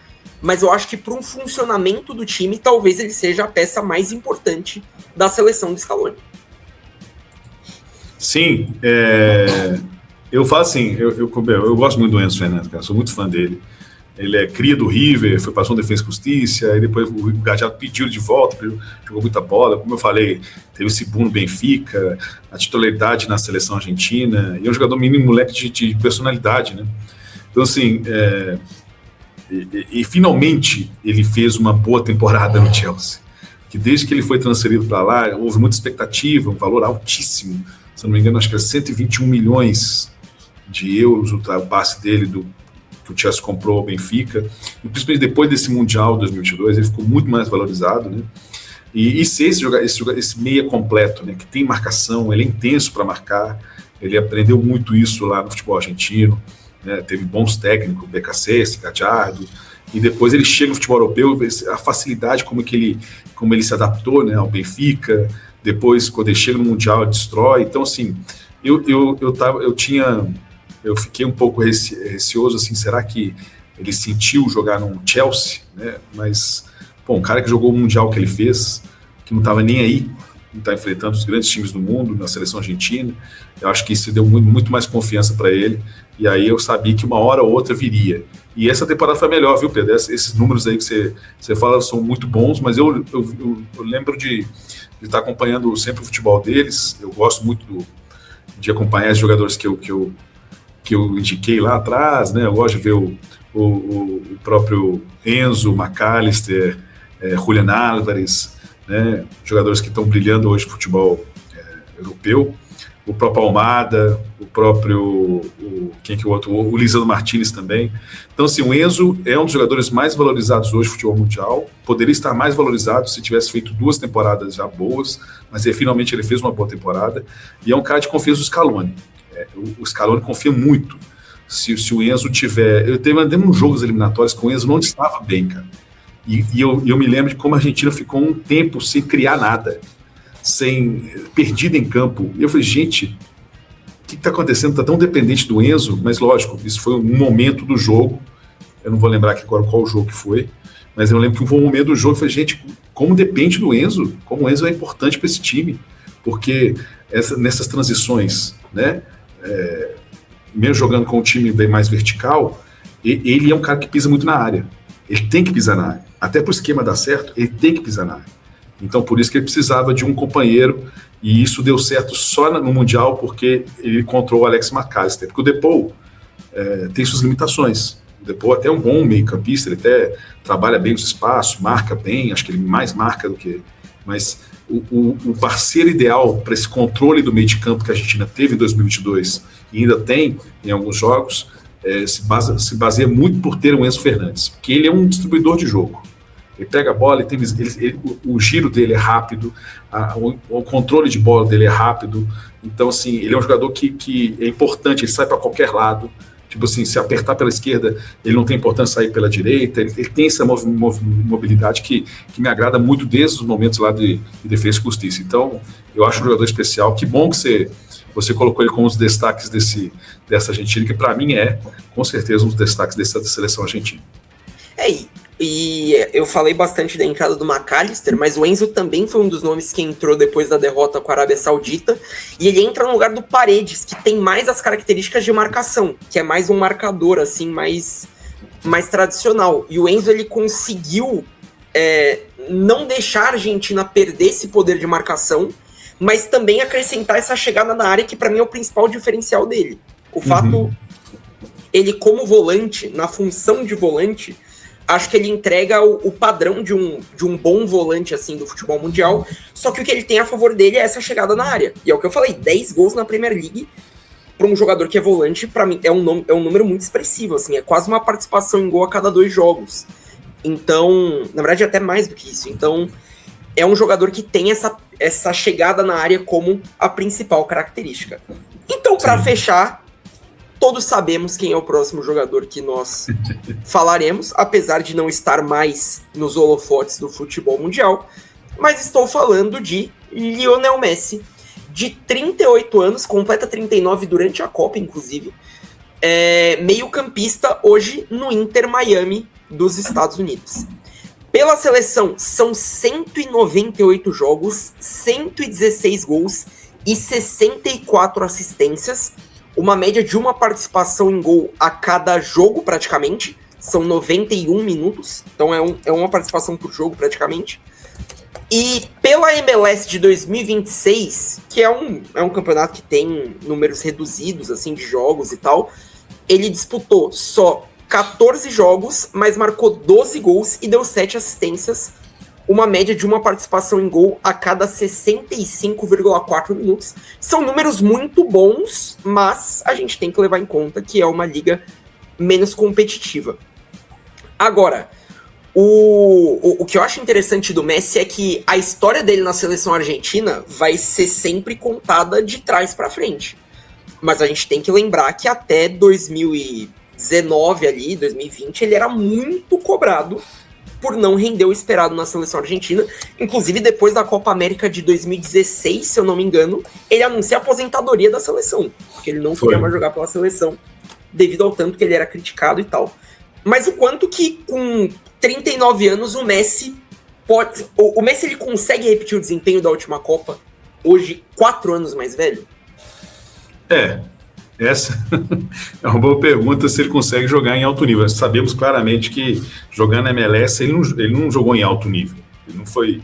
Speaker 1: mas eu acho que para um funcionamento do time, talvez ele seja a peça mais importante da seleção do Scaloni.
Speaker 2: Sim, eu falo assim, eu gosto muito do Enzo Fernandes, cara, sou muito fã dele. Ele é cria do River, passou no Defensa e Justiça, aí depois o Gadiardo pediu de volta, jogou muita bola, como eu falei, teve esse boom no Benfica, a titularidade na seleção argentina, e é um jogador menino moleque de personalidade, né? Então, assim, e finalmente ele fez uma boa temporada no Chelsea. Que desde que ele foi transferido para lá, houve muita expectativa, um valor altíssimo. Se não me engano, acho que é 121 milhões de euros o passe dele que o Chelsea comprou ao Benfica. E principalmente depois desse Mundial 2022, ele ficou muito mais valorizado, né? E ser esse meia completo, né, que tem marcação, ele é intenso para marcar, ele aprendeu muito isso lá no futebol argentino, né, teve bons técnicos, BKC, Gallardo, e depois ele chega no futebol europeu, a facilidade como ele se adaptou, né, ao Benfica, depois quando ele chega no Mundial ele destrói. Então assim, eu fiquei um pouco receoso, assim, será que ele sentiu jogar no Chelsea, né, mas bom, um cara que jogou o Mundial que ele fez, que não estava nem aí, não está enfrentando os grandes times do mundo, na seleção argentina, eu acho que isso deu muito mais confiança para ele, e aí eu sabia que uma hora ou outra viria. E essa temporada foi melhor, viu, Pedro? Esses números aí que você fala são muito bons, mas eu lembro de estar acompanhando sempre o futebol deles, eu gosto muito de acompanhar os jogadores que eu indiquei lá atrás, né? Eu gosto de ver o próprio Enzo, McAllister, Julián Álvares, né, jogadores que estão brilhando hoje no futebol europeu, o próprio Almada, o próprio o Lisandro Martinez também. Então assim, o Enzo é um dos jogadores mais valorizados hoje no futebol mundial, poderia estar mais valorizado se tivesse feito 2 temporadas já boas, mas finalmente ele fez uma boa temporada, e é um cara de confiança do Scaloni. O Scaloni confia muito. Se o Enzo tiver... Eu teve uns jogos eliminatórios que o Enzo não estava bem, cara. E eu me lembro de como a Argentina ficou um tempo sem criar nada, perdida em campo. E eu falei, gente, o que está acontecendo? Está tão dependente do Enzo, mas lógico, isso foi um momento do jogo. Eu não vou lembrar aqui agora qual jogo que foi, mas eu lembro que foi um momento do jogo. Eu falei, gente, como depende do Enzo, como o Enzo é importante para esse time, porque nessas transições, né? Mesmo jogando com um time bem mais vertical, ele é um cara que pisa muito na área. Ele tem que pisar na área. Até para o esquema dar certo, ele tem que pisar na área. Então, por isso que ele precisava de um companheiro, e isso deu certo só no Mundial, porque ele encontrou o Alex McAllister. Porque o Depou tem suas limitações. O Depou até é um bom meio-campista, ele até trabalha bem nos espaços, marca bem, acho que ele mais marca do que... Mas o parceiro ideal para esse controle do meio de campo que a Argentina teve em 2022 e ainda tem em alguns jogos, se baseia muito por ter um Enzo Fernandes, porque ele é um distribuidor de jogo. Ele pega a bola, o giro dele é rápido, o controle de bola dele é rápido. Então, assim, ele é um jogador que é importante, ele sai para qualquer lado. Tipo assim, se apertar pela esquerda, ele não tem importância sair pela direita. Ele tem essa mobilidade que me agrada muito desde os momentos lá de Defesa e Justiça. Então, eu acho um jogador especial. Que bom que você colocou ele como um dos destaques dessa Argentina, que para mim com certeza, um dos destaques dessa seleção argentina.
Speaker 1: E eu falei bastante da entrada do McAllister, mas o Enzo também foi um dos nomes que entrou depois da derrota com a Arábia Saudita, e ele entra no lugar do Paredes, que tem mais as características de marcação, que é mais um marcador, assim, mais tradicional. E o Enzo, ele conseguiu não deixar a Argentina perder esse poder de marcação, mas também acrescentar essa chegada na área, que para mim é o principal diferencial dele. O fato, ele como volante, na função de volante, acho que ele entrega o padrão de um bom volante, assim, do futebol mundial, só que o que ele tem a favor dele é essa chegada na área. E é o que eu falei, 10 gols na Premier League, para um jogador que é volante, para mim, é um número muito expressivo, assim, é quase uma participação em gol a cada 2 jogos. Então, na verdade, até mais do que isso. Então, é um jogador que tem essa chegada na área como a principal característica. Então, para fechar, todos sabemos quem é o próximo jogador que nós falaremos, apesar de não estar mais nos holofotes do futebol mundial, mas estou falando de Lionel Messi, de 38 anos, completa 39 durante a Copa, inclusive, meio-campista hoje no Inter Miami dos Estados Unidos. Pela seleção, são 198 jogos, 116 gols e 64 assistências, uma média de uma participação em gol a cada jogo, praticamente. São 91 minutos, então é uma participação por jogo, praticamente. E pela MLS de 2026, que é um campeonato que tem números reduzidos, assim, de jogos e tal, ele disputou só 14 jogos, mas marcou 12 gols e deu 7 assistências, uma média de uma participação em gol a cada 65,4 minutos. São números muito bons, mas a gente tem que levar em conta que é uma liga menos competitiva. Agora, o que eu acho interessante do Messi é que a história dele na seleção argentina vai ser sempre contada de trás para frente. Mas a gente tem que lembrar que até 2019 ali, 2020, ele era muito cobrado por não render o esperado na seleção argentina. Inclusive, depois da Copa América de 2016, se eu não me engano, ele anuncia a aposentadoria da seleção, porque ele não queria mais jogar pela seleção, devido ao tanto que ele era criticado e tal. Mas o quanto que, com 39 anos, o Messi pode... O Messi, ele consegue repetir o desempenho da última Copa, hoje, 4 anos mais velho?
Speaker 2: Essa é uma boa pergunta, se ele consegue jogar em alto nível. Nós sabemos claramente que jogar na MLS ele não jogou em alto nível, ele não foi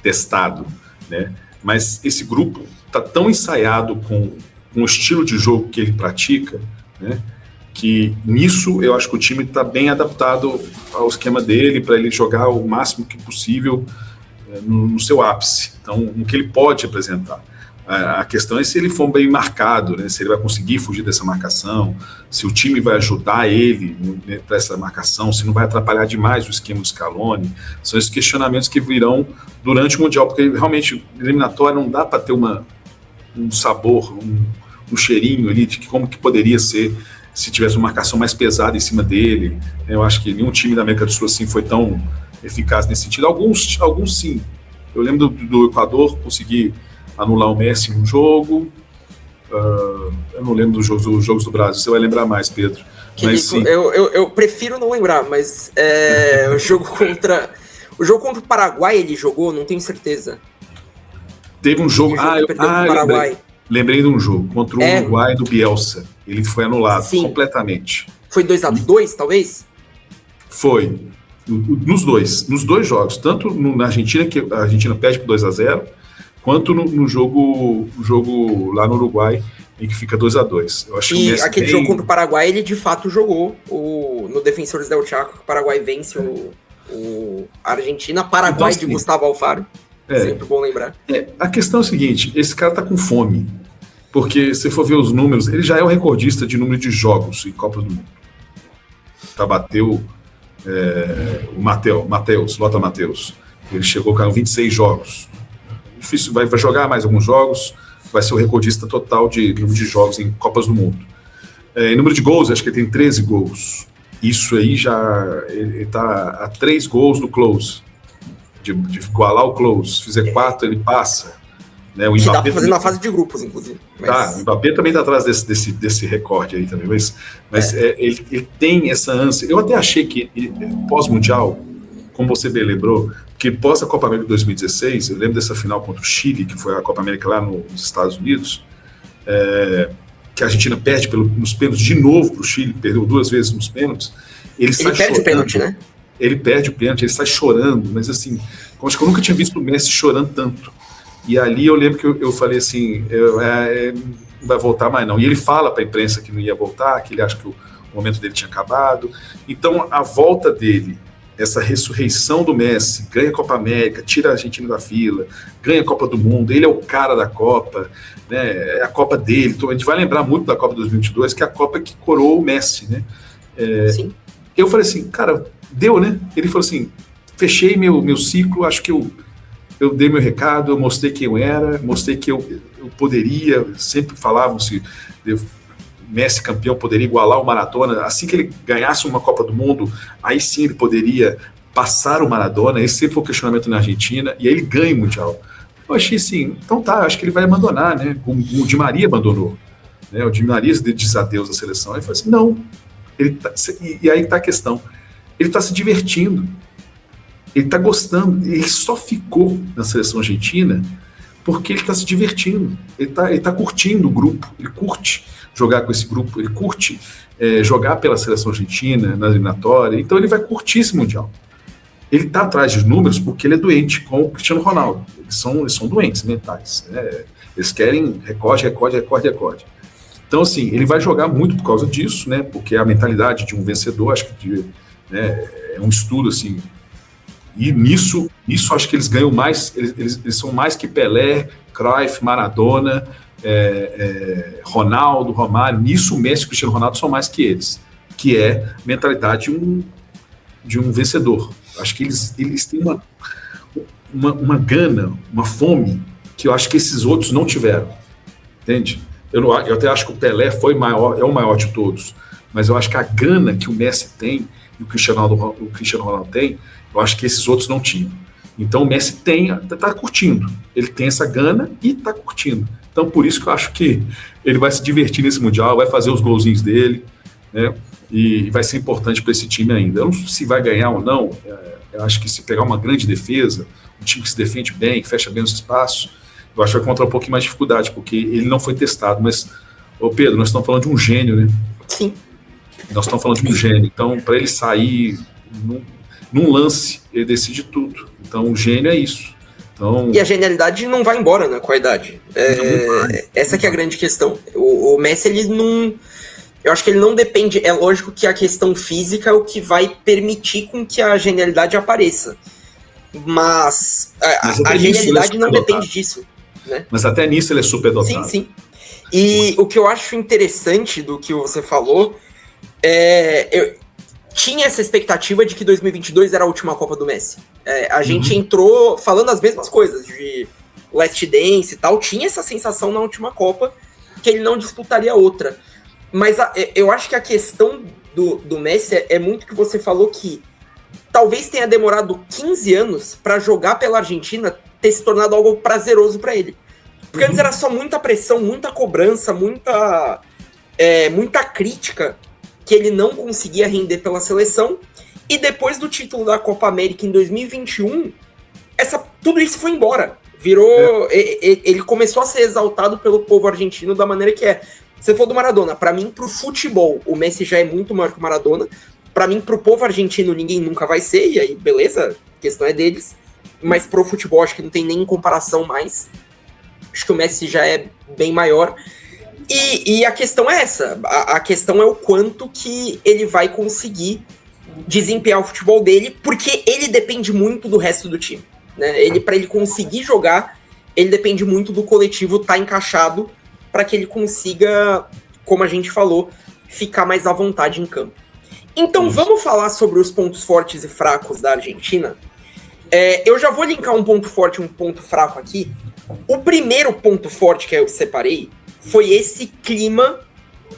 Speaker 2: testado, né? Mas esse grupo está tão ensaiado com o estilo de jogo que ele pratica, né? Que nisso eu acho que o time está bem adaptado ao esquema dele, para ele jogar o máximo que possível no seu ápice, então no que ele pode apresentar. A questão é se ele for bem marcado, né? Se ele vai conseguir fugir dessa marcação, se o time vai ajudar ele, né, para essa marcação, se não vai atrapalhar demais o esquema do Scaloni. São esses questionamentos que virão durante o Mundial, porque realmente eliminatória não dá para ter um sabor, um cheirinho ali de como que poderia ser se tivesse uma marcação mais pesada em cima dele. Eu acho que nenhum time da América do Sul assim foi tão eficaz nesse sentido. Alguns sim. Eu lembro do Equador conseguir anular o Messi num jogo. Eu não lembro dos jogos do Brasil, você vai lembrar mais, Pedro. Mas, sim.
Speaker 1: Eu prefiro não lembrar, mas o jogo contra o Paraguai ele jogou, não tenho certeza.
Speaker 2: Teve um jogo. Lembrei de um jogo contra o Uruguai do Bielsa. Ele foi anulado completamente.
Speaker 1: Foi 2-2, talvez?
Speaker 2: Foi. Nos dois jogos, tanto na Argentina, que a Argentina perde por 2-0, quanto no jogo lá no Uruguai, em que fica 2-2. Eu acho que
Speaker 1: aquele jogo contra o Paraguai, ele de fato jogou no Defensores del Chaco, que o Paraguai vence a Argentina, Paraguai então, de Gustavo Alfaro. Sempre bom lembrar.
Speaker 2: A questão é a seguinte, esse cara tá com fome, porque se for ver os números, ele já é o recordista de número de jogos em Copas do Mundo. Já bateu o Lothar Matthäus. Ele chegou com 26 jogos. Difícil, vai jogar mais alguns jogos, vai ser o recordista total de número de jogos em Copas do Mundo. Em número de gols, acho que ele tem 13 gols. Isso aí ele está a 3 gols do Close, de igualar o Close. Se fizer 4, ele passa. Né? O
Speaker 1: Mbappé dá para fazer na fase de grupos, inclusive.
Speaker 2: O Mbappé também está atrás desse recorde aí também, mas ele tem essa ânsia. Eu até achei que pós-mundial, como você bem lembrou, que pós a Copa América de 2016, eu lembro dessa final contra o Chile, que foi a Copa América lá nos Estados Unidos, que a Argentina perde nos pênaltis de novo para o Chile, perdeu 2 vezes nos pênaltis. Ele perde
Speaker 1: o pênalti, né?
Speaker 2: Ele perde o pênalti, ele sai chorando, mas assim, acho que eu nunca tinha visto o Messi chorando tanto. E ali eu lembro que eu falei assim, não vai voltar mais não. E ele fala para a imprensa que não ia voltar, que ele acha que o momento dele tinha acabado. Então a volta dele, essa ressurreição do Messi, ganha a Copa América, tira a Argentina da fila, ganha a Copa do Mundo, ele é o cara da Copa, né? É a Copa dele. Então, a gente vai lembrar muito da Copa 2022, que é a Copa que coroou o Messi, né?
Speaker 1: Sim.
Speaker 2: Eu falei assim, cara, deu, né? Ele falou assim, fechei meu ciclo, acho que eu dei meu recado, eu mostrei quem eu era, mostrei que eu poderia, sempre falavam se Messi campeão poderia igualar o Maradona, assim que ele ganhasse uma Copa do Mundo, aí sim ele poderia passar o Maradona. Esse sempre foi o questionamento na Argentina, e aí ele ganha o Mundial. Eu achei assim, então acho que ele vai abandonar, né? O Di Maria abandonou, né? O Di Maria diz adeus à seleção. Aí eu falei assim, não, e aí está a questão, ele está se divertindo, ele está gostando, ele só ficou na seleção argentina porque ele está se divertindo, ele tá curtindo o grupo, ele curte jogar com esse grupo, ele curte jogar pela seleção argentina na eliminatória, então ele vai curtir esse Mundial. Ele está atrás de números porque ele é doente com o Cristiano Ronaldo, eles são doentes mentais, né? Eles querem recorde. Então, assim, ele vai jogar muito por causa disso, né? Porque a mentalidade de um vencedor, acho que né, é um estudo, assim. E nisso acho que eles ganham mais, eles são mais que Pelé, Cruyff, Maradona, Ronaldo, Romário. Nisso o Messi e o Cristiano Ronaldo são mais que eles, que é a mentalidade de um vencedor. Acho que eles têm uma gana, uma fome, que eu acho que esses outros não tiveram, entende? Eu até acho que o Pelé é o maior de todos, mas eu acho que a gana que o Messi tem e o Cristiano Ronaldo tem, eu acho que esses outros não tinham. Então o Messi tá curtindo, ele tem essa gana e tá curtindo. Então por isso que eu acho que ele vai se divertir nesse Mundial, vai fazer os golzinhos dele, né? E vai ser importante para esse time ainda. Eu não sei se vai ganhar ou não, eu acho que se pegar uma grande defesa, um time que se defende bem, que fecha bem os espaços, eu acho que vai encontrar um pouquinho mais de dificuldade, porque ele não foi testado. Mas, Pedro, nós estamos falando de um gênio, né?
Speaker 1: Sim.
Speaker 2: Nós estamos falando de um gênio. Então, para ele sair num lance, ele decide tudo. Então, o gênio é isso. Então,
Speaker 1: e a genialidade não vai embora, né, com a idade. Essa que é a grande questão. O Messi, ele não... Eu acho que ele não depende... É lógico que a questão física é o que vai permitir com que a genialidade apareça. Mas a genialidade não depende disso. Né?
Speaker 2: Mas até nisso ele é super dotado.
Speaker 1: Sim, sim. E o que eu acho interessante do que você falou eu tinha essa expectativa de que 2022 era a última Copa do Messi. A gente entrou falando as mesmas coisas, de Last Dance e tal, tinha essa sensação na última Copa que ele não disputaria outra. Mas eu acho que a questão do Messi é muito que você falou, que talvez tenha demorado 15 anos para jogar pela Argentina ter se tornado algo prazeroso para ele. Porque antes era só muita pressão, muita cobrança, muita crítica que ele não conseguia render pela seleção. E depois do título da Copa América em 2021, tudo isso foi embora. Ele começou a ser exaltado pelo povo argentino da maneira que é. Você falou do Maradona. Para mim, pro futebol, o Messi já é muito maior que o Maradona. Para mim, pro povo argentino, ninguém nunca vai ser. E aí, beleza, a questão é deles. Mas pro futebol, acho que não tem nem comparação mais. Acho que o Messi já é bem maior. E a questão é essa. A questão é o quanto que ele vai conseguir desempenhar o futebol dele, porque ele depende muito do resto do time. Né? Para ele conseguir jogar, ele depende muito do coletivo estar encaixado para que ele consiga, como a gente falou, ficar mais à vontade em campo. Então vamos falar sobre os pontos fortes e fracos da Argentina. Eu já vou linkar um ponto forte e um ponto fraco aqui. O primeiro ponto forte que eu separei foi esse clima,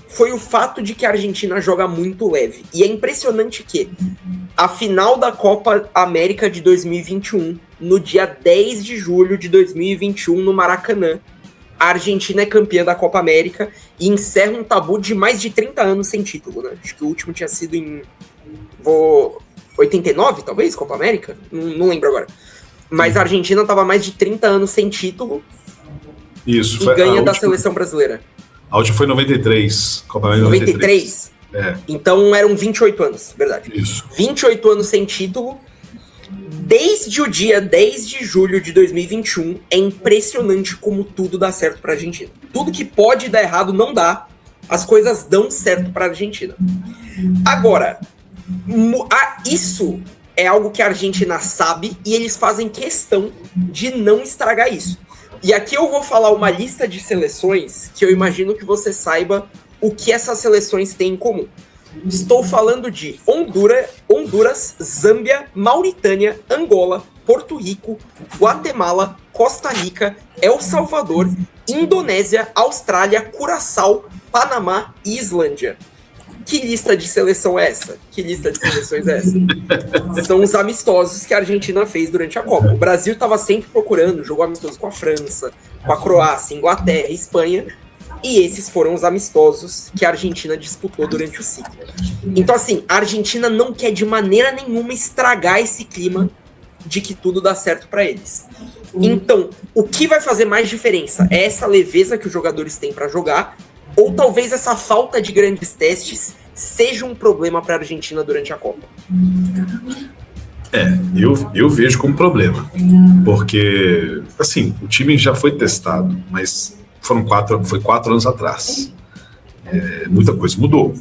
Speaker 1: foi o fato de que a Argentina joga muito leve. E é impressionante que a final da Copa América de 2021, no dia 10 de julho de 2021, no Maracanã, a Argentina é campeã da Copa América e encerra um tabu de mais de 30 anos sem título, né? Acho que o último tinha sido em 89, talvez, Copa América? Não lembro agora. Mas a Argentina estava mais de 30 anos sem título.
Speaker 2: Isso,
Speaker 1: e ganha da seleção brasileira.
Speaker 2: A última foi em 93, Copa América
Speaker 1: 93? Então eram 28 anos, verdade.
Speaker 2: Isso.
Speaker 1: 28 anos sem título. Desde o dia 10 de julho de 2021, é impressionante como tudo dá certo para a Argentina. Tudo que pode dar errado não dá, as coisas dão certo para a Argentina. Agora, isso é algo que a Argentina sabe e eles fazem questão de não estragar isso. E aqui eu vou falar uma lista de seleções que eu imagino que você saiba o que essas seleções têm em comum. Estou falando de Honduras, Zâmbia, Mauritânia, Angola, Porto Rico, Guatemala, Costa Rica, El Salvador, Indonésia, Austrália, Curaçao, Panamá e Islândia. Que lista de seleção é essa? Que lista de seleções é essa? São os amistosos que a Argentina fez durante a Copa. O Brasil estava sempre procurando, jogou amistoso com a França, com a Croácia, Inglaterra, Espanha. E esses foram os amistosos que a Argentina disputou durante o ciclo. Então, assim, a Argentina não quer de maneira nenhuma estragar esse clima de que tudo dá certo para eles. Então, o que vai fazer mais diferença? É essa leveza que os jogadores têm para jogar, ou talvez essa falta de grandes testes seja um problema para a Argentina durante a Copa?
Speaker 2: Eu vejo como problema. Porque, assim, o time já foi testado, mas foi 4 anos atrás. muita coisa mudou.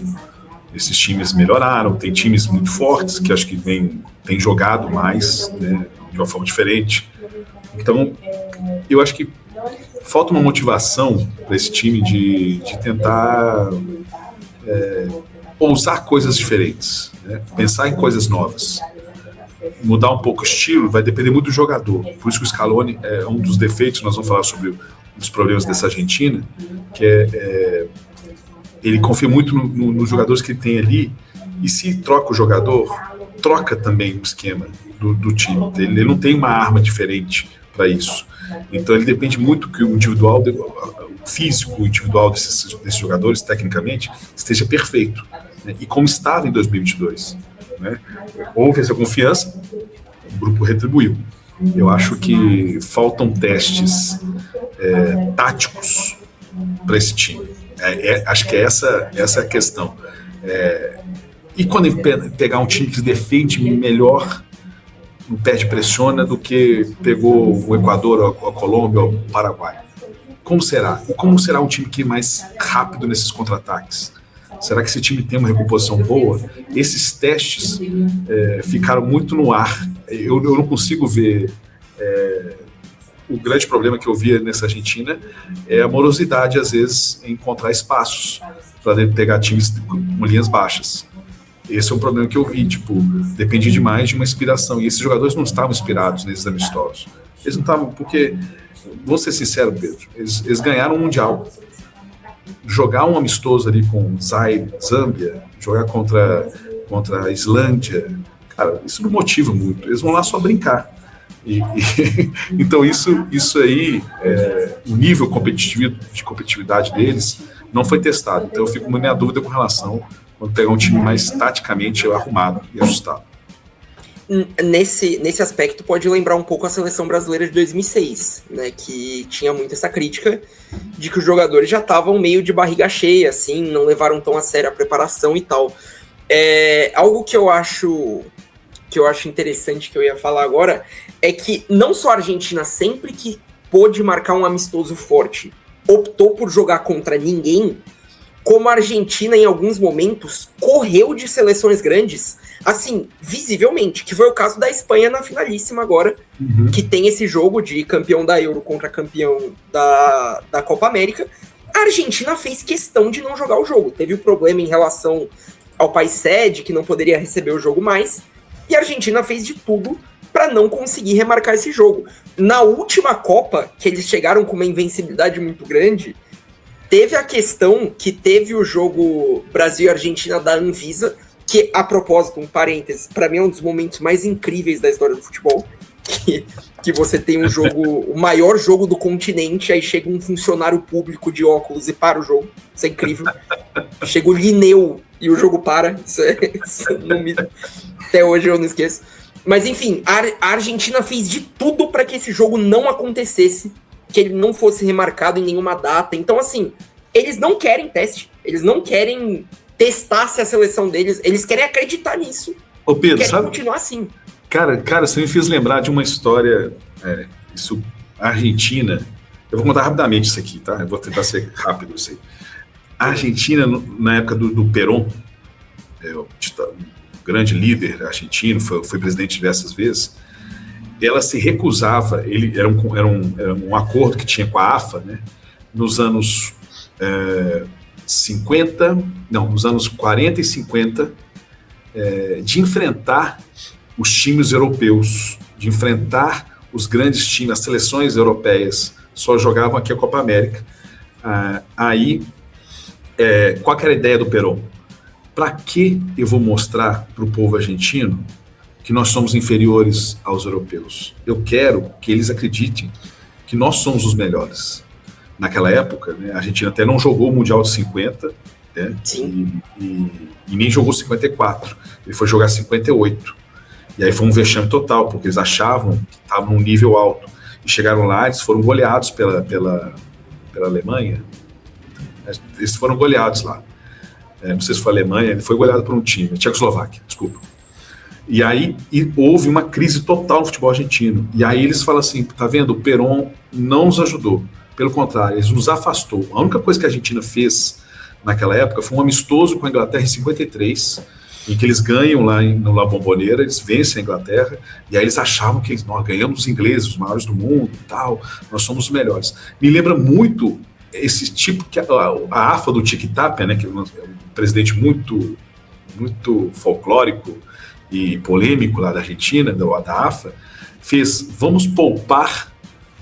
Speaker 2: Esses times melhoraram, tem times muito fortes que acho que têm jogado mais, né, de uma forma diferente. Então, eu acho que falta uma motivação para esse time de tentar ousar coisas diferentes, né, pensar em coisas novas. Mudar um pouco o estilo vai depender muito do jogador. Por isso que o Scaloni é um dos defeitos, nós vamos falar sobre os problemas dessa Argentina, que ele confia muito nos jogadores que ele tem ali, e se troca o jogador, troca também o esquema do time. Ele não tem uma arma diferente para isso. Então ele depende muito que o individual, o físico individual desses jogadores, tecnicamente, esteja perfeito, né? E como estava em 2022. Né? Houve essa confiança, o grupo retribuiu. Eu acho que faltam testes táticos para esse time. Acho que essa é a questão. E quando ele pegar um time que defende melhor, não perde, pressiona, do que pegou o Equador, a Colômbia, o Paraguai. Como será? E como será um time que é mais rápido nesses contra-ataques? Será que esse time tem uma recomposição boa? Esses testes ficaram muito no ar. Eu não consigo ver... O grande problema que eu via nessa Argentina é a morosidade, às vezes, em encontrar espaços para pegar times com linhas baixas. Esse é um problema que eu vi, dependia demais de uma inspiração. E esses jogadores não estavam inspirados nesses amistosos. Eles não estavam, porque, vou ser sincero, Pedro, eles ganharam o Mundial. Jogar um amistoso ali com Zaire, Zâmbia, jogar contra a Islândia, cara, isso não motiva muito. Eles vão lá só brincar. Então isso aí, o nível de competitividade deles não foi testado. Então eu fico muito na dúvida com relação quando pegar um time mais taticamente arrumado e ajustado.
Speaker 1: Nesse aspecto pode lembrar um pouco a seleção brasileira de 2006, né, que tinha muito essa crítica de que os jogadores já estavam meio de barriga cheia, assim, não levaram tão a sério a preparação e tal. Algo que eu acho interessante, que eu ia falar agora, é que não só a Argentina, sempre que pôde marcar um amistoso forte, optou por jogar contra ninguém, como a Argentina, em alguns momentos, correu de seleções grandes, assim, visivelmente, que foi o caso da Espanha na finalíssima agora, que tem esse jogo de campeão da Euro contra campeão da Copa América. A Argentina fez questão de não jogar o jogo. Teve um problema em relação ao país sede, que não poderia receber o jogo mais, e a Argentina fez de tudo para não conseguir remarcar esse jogo. Na última Copa, que eles chegaram com uma invencibilidade muito grande, teve a questão que teve o jogo Brasil e Argentina da Anvisa, que, a propósito, um parênteses, para mim é um dos momentos mais incríveis da história do futebol, que você tem um jogo, o maior jogo do continente, aí chega um funcionário público de óculos e para o jogo. Isso é incrível. Chega o Linneu e o jogo para. Até hoje eu não esqueço. Mas enfim, a Argentina fez de tudo para que esse jogo não acontecesse, que ele não fosse remarcado em nenhuma data. Então, assim, eles não querem teste, eles não querem testar se a seleção deles, eles querem acreditar nisso.
Speaker 2: Ô Pedro,
Speaker 1: querem
Speaker 2: sabe?
Speaker 1: Continuar assim.
Speaker 2: Cara, você me fez lembrar de uma história, a Argentina, eu vou contar rapidamente isso aqui, tá? Eu vou tentar ser rápido isso aí. A Argentina, na época do Perón, o grande líder argentino, foi presidente diversas vezes, ela se recusava, era um acordo que tinha com a AFA, né, nos anos 40 e 50, de enfrentar os times europeus, de enfrentar os grandes times, as seleções europeias, só jogavam aqui a Copa América. Qual que era a ideia do Perón? Para que eu vou mostrar para o povo argentino que nós somos inferiores aos europeus? Eu quero que eles acreditem que nós somos os melhores. Naquela época, né, a Argentina até não jogou o Mundial de 50, né, e nem jogou 54. Ele foi jogar 58. E aí foi um vexame total, porque eles achavam que estavam num nível alto. E chegaram lá, eles foram goleados pela Alemanha. Eles foram goleados lá. Não sei se foi a Alemanha, ele foi goleado por um time, Tchecoslováquia, desculpa. E aí houve uma crise total no futebol argentino. E aí eles falam assim, tá vendo, o Perón não nos ajudou. Pelo contrário, ele nos afastou. A única coisa que a Argentina fez naquela época, foi um amistoso com a Inglaterra em 53, em que eles ganham lá no La Bombonera, eles vencem a Inglaterra, e aí eles achavam que nós ganhamos os ingleses, os maiores do mundo e tal, nós somos os melhores. Me lembra muito esse tipo, que a AFA do Chiqui Tapia, né, que é um presidente muito folclórico e polêmico lá da Argentina, da AFA, fez, vamos poupar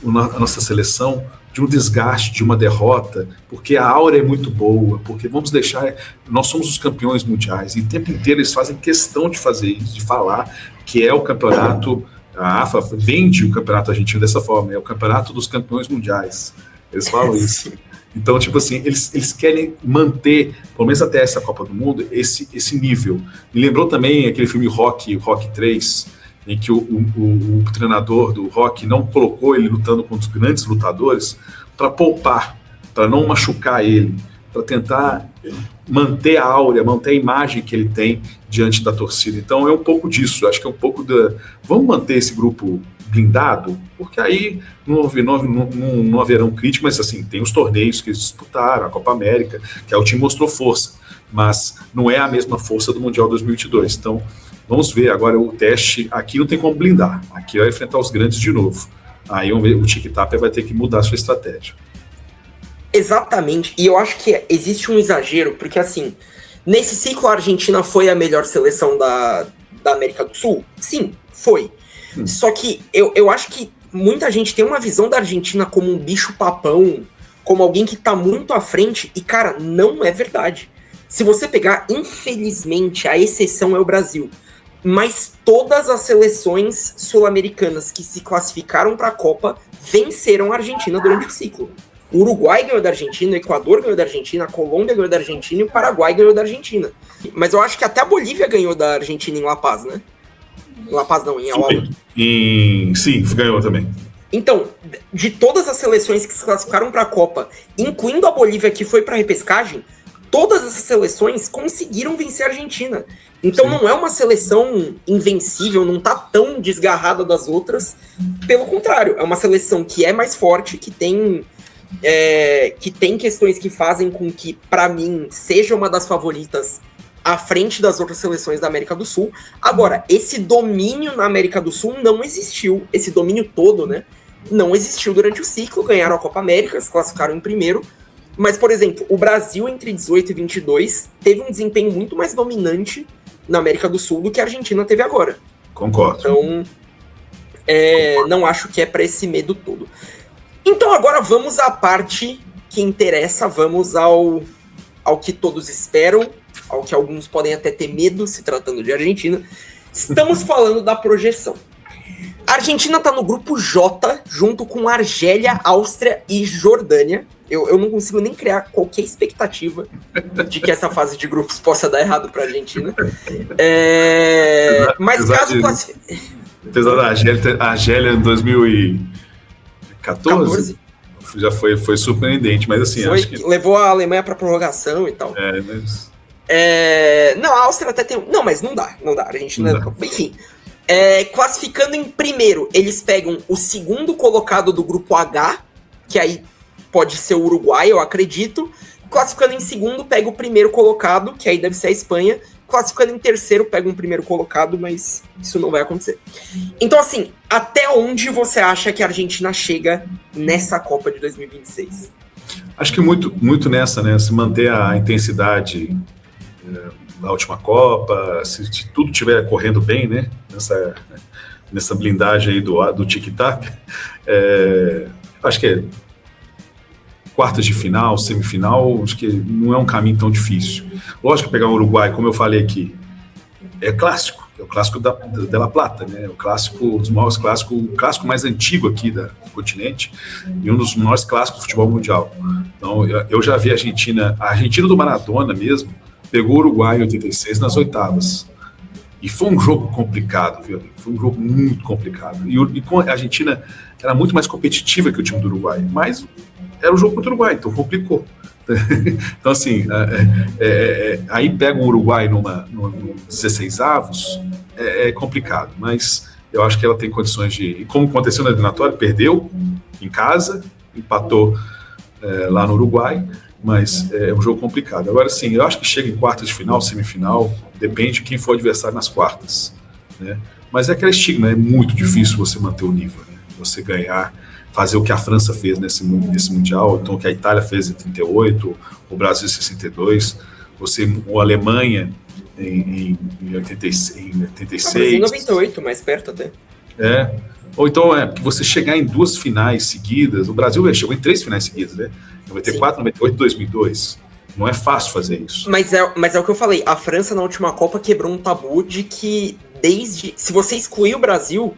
Speaker 2: a nossa seleção de um desgaste, de uma derrota, porque a aura é muito boa, porque vamos deixar, nós somos os campeões mundiais, e o tempo inteiro eles fazem questão de fazer isso, de falar que é o campeonato, a AFA vende o campeonato argentino dessa forma, é o campeonato dos campeões mundiais, eles falam isso. Então, tipo assim, eles querem manter, pelo menos até essa Copa do Mundo, esse nível. Me lembrou também aquele filme Rocky 3, em que o treinador do Rocky não colocou ele lutando contra os grandes lutadores para poupar, para não machucar ele, para tentar manter a áurea, manter a imagem que ele tem diante da torcida. Então é um pouco disso, acho que é um pouco vamos manter esse grupo blindado, porque aí não haverão críticas, mas assim, tem os torneios que eles disputaram, a Copa América, que aí o time mostrou força, mas não é a mesma força do Mundial 2022, então vamos ver agora o teste, aqui não tem como blindar, aqui vai enfrentar os grandes de novo, aí o Chiqui Tapia vai ter que mudar a sua estratégia.
Speaker 1: Exatamente, e eu acho que existe um exagero, porque assim, nesse ciclo a Argentina foi a melhor seleção da América do Sul? Sim, foi. Só que eu acho que muita gente tem uma visão da Argentina como um bicho-papão, como alguém que tá muito à frente, e cara, não é verdade. Se você pegar, infelizmente, a exceção é o Brasil, mas todas as seleções sul-americanas que se classificaram para a Copa venceram a Argentina durante o ciclo. O Uruguai ganhou da Argentina, o Equador ganhou da Argentina, a Colômbia ganhou da Argentina e o Paraguai ganhou da Argentina. Mas eu acho que até a Bolívia ganhou da Argentina em La Paz, né? La Paz não, em Aoba.
Speaker 2: Sim, ganhou também.
Speaker 1: Então, de todas as seleções que se classificaram para a Copa, incluindo a Bolívia que foi para a repescagem, todas essas seleções conseguiram vencer a Argentina. Então Sim. Não é uma seleção invencível, não tá tão desgarrada das outras. Pelo contrário, é uma seleção que é mais forte, que tem questões que fazem com que, para mim, seja uma das favoritas à frente das outras seleções da América do Sul. Agora, esse domínio na América do Sul não existiu, esse domínio todo, né, não existiu durante o ciclo, ganharam a Copa América, se classificaram em primeiro, mas, por exemplo, o Brasil entre 18 e 22 teve um desempenho muito mais dominante na América do Sul do que a Argentina teve agora.
Speaker 2: Concordo.
Speaker 1: Então, não acho que é para esse medo todo. Então agora vamos à parte que interessa, vamos ao que todos esperam, ao que alguns podem até ter medo se tratando de Argentina. Estamos falando da projeção. A Argentina está no grupo J, junto com Argélia, Áustria e Jordânia. Eu não consigo nem criar qualquer expectativa de que essa fase de grupos possa dar errado para a Argentina. Mas caso classifique...
Speaker 2: Apesar da Argélia em 2014, já foi surpreendente, mas assim... acho que
Speaker 1: levou a Alemanha para prorrogação e tal.
Speaker 2: Mas...
Speaker 1: não, a Áustria até tem... Não, mas não dá. A Argentina... Enfim... classificando em primeiro, eles pegam o segundo colocado do grupo H, que aí pode ser o Uruguai, eu acredito. Classificando em segundo, pega o primeiro colocado, que aí deve ser a Espanha. Classificando em terceiro, pega um primeiro colocado, mas isso não vai acontecer. Então, assim, até onde você acha que a Argentina chega nessa Copa de 2026?
Speaker 2: Acho que muito nessa, né? Se manter a intensidade da última Copa, se tudo estiver correndo bem, né? Nessa blindagem aí do Chiqui Tapia, acho que quartas de final, semifinal, acho que não é um caminho tão difícil. Lógico que pegar o Uruguai, como eu falei aqui, é clássico, é o clássico da La Plata, né? O clássico dos maiores clássicos, o clássico mais antigo aqui do continente e um dos maiores clássicos do futebol mundial. Então, eu já vi a Argentina do Maradona mesmo, pegou o Uruguai em 86 nas oitavas. E foi um jogo complicado, viu? Foi um jogo muito complicado. E a Argentina era muito mais competitiva que o time do Uruguai, mas era um jogo contra o Uruguai, então complicou. Então, assim, aí pega o Uruguai no 16avos, é complicado, mas eu acho que ela tem condições de... Como aconteceu na eliminatória, perdeu em casa, empatou lá no Uruguai, mas é um jogo complicado. Agora, sim, eu acho que chega em quartas de final, semifinal, depende de quem for o adversário nas quartas, né? Mas é aquele estigma, é muito difícil você manter o nível, né? Você ganhar, fazer o que a França fez nesse Mundial, então o que a Itália fez em 38, o Brasil em 62, a Alemanha em 86.
Speaker 1: Em 98, mais perto até.
Speaker 2: Ou então, porque você chegar em 2 finais seguidas, o Brasil chegou em 3 finais seguidas, né? 94, 98 e 2002. Não é fácil fazer isso.
Speaker 1: Mas é o que eu falei, a França na última Copa quebrou um tabu de que se você excluir o Brasil,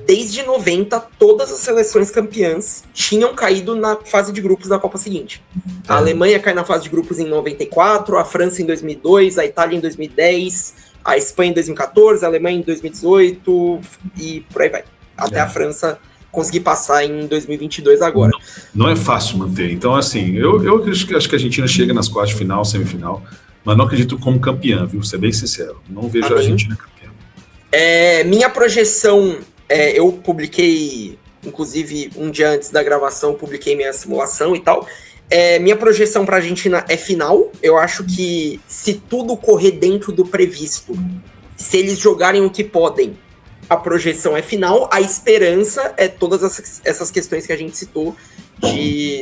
Speaker 1: desde 90, todas as seleções campeãs tinham caído na fase de grupos da Copa seguinte. A Alemanha cai na fase de grupos em 94, a França em 2002, a Itália em 2010, a Espanha em 2014, a Alemanha em 2018 e por aí vai. Até a França conseguir passar em 2022 agora.
Speaker 2: Não é fácil manter. Então, assim, eu acho que a Argentina chega nas quartas de final, semifinal, mas não acredito como campeã, viu? Ser bem sincero. Não vejo a Argentina campeã.
Speaker 1: Minha projeção, eu publiquei, inclusive, um dia antes da gravação, publiquei minha simulação e tal. Minha projeção para a Argentina é final. Eu acho que se tudo correr dentro do previsto, se eles jogarem o que podem, a projeção é final. A esperança é todas essas questões que a gente citou,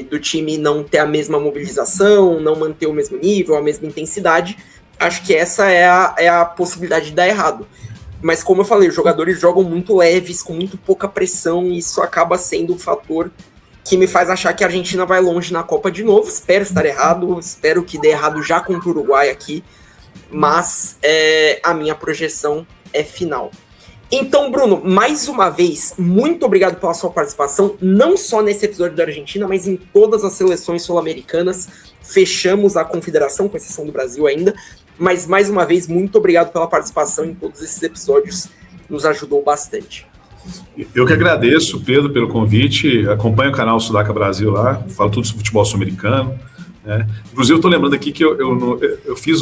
Speaker 1: do time não ter a mesma mobilização, não manter o mesmo nível, a mesma intensidade. Acho que essa é a possibilidade de dar errado. Mas como eu falei, os jogadores jogam muito leves, com muito pouca pressão, e isso acaba sendo um fator que me faz achar que a Argentina vai longe na Copa de novo. Espero estar errado, espero que dê errado já contra o Uruguai aqui, mas a minha projeção é final. Então, Bruno, mais uma vez, muito obrigado pela sua participação, não só nesse episódio da Argentina, mas em todas as seleções sul-americanas. Fechamos a confederação, com exceção do Brasil ainda, mas mais uma vez, muito obrigado pela participação em todos esses episódios, nos ajudou bastante.
Speaker 2: Eu que agradeço, Pedro, pelo convite, acompanho o canal Sudaca Brasil lá, falo tudo sobre futebol sul-americano, né? Inclusive, eu estou lembrando aqui que eu fiz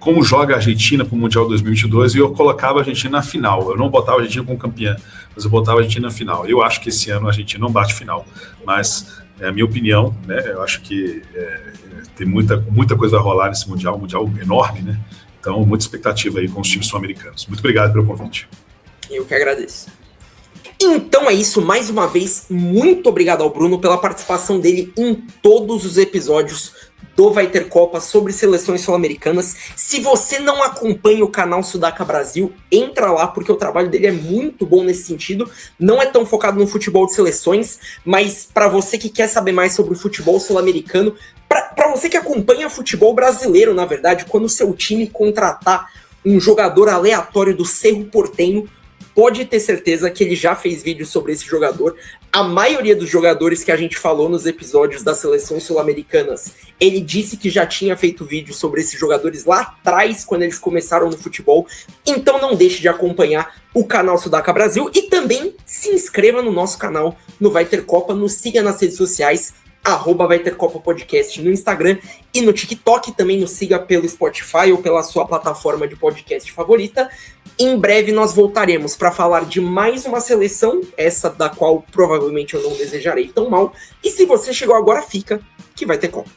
Speaker 2: como joga a Argentina para o Mundial 2022 e eu colocava a Argentina na final. Eu não botava a Argentina como campeã, mas eu botava a Argentina na final. Eu acho que esse ano a Argentina não bate final, mas é a minha opinião, né? Eu acho que tem muita coisa a rolar nesse Mundial, um Mundial enorme, né? Então, muita expectativa aí com os times sul-americanos. Muito obrigado pelo convite.
Speaker 1: Eu que agradeço. Então é isso, mais uma vez, muito obrigado ao Bruno pela participação dele em todos os episódios do Vai Ter Copa sobre seleções sul-americanas. Se você não acompanha o canal Sudaca Brasil, entra lá, porque o trabalho dele é muito bom nesse sentido. Não é tão focado no futebol de seleções, mas para você que quer saber mais sobre o futebol sul-americano, para você que acompanha futebol brasileiro, na verdade, quando o seu time contratar um jogador aleatório do Cerro Porteño, pode ter certeza que ele já fez vídeo sobre esse jogador. A maioria dos jogadores que a gente falou nos episódios das seleções sul-americanas, ele disse que já tinha feito vídeo sobre esses jogadores lá atrás, quando eles começaram no futebol. Então não deixe de acompanhar o canal Sudaca Brasil e também se inscreva no nosso canal no Vai Ter Copa, nos siga nas redes sociais, @Vai Ter Copa Podcast no Instagram e no TikTok. Também nos siga pelo Spotify ou pela sua plataforma de podcast favorita. Em breve nós voltaremos para falar de mais uma seleção, essa da qual provavelmente eu não desejarei tão mal. E se você chegou agora, fica, que vai ter Copa.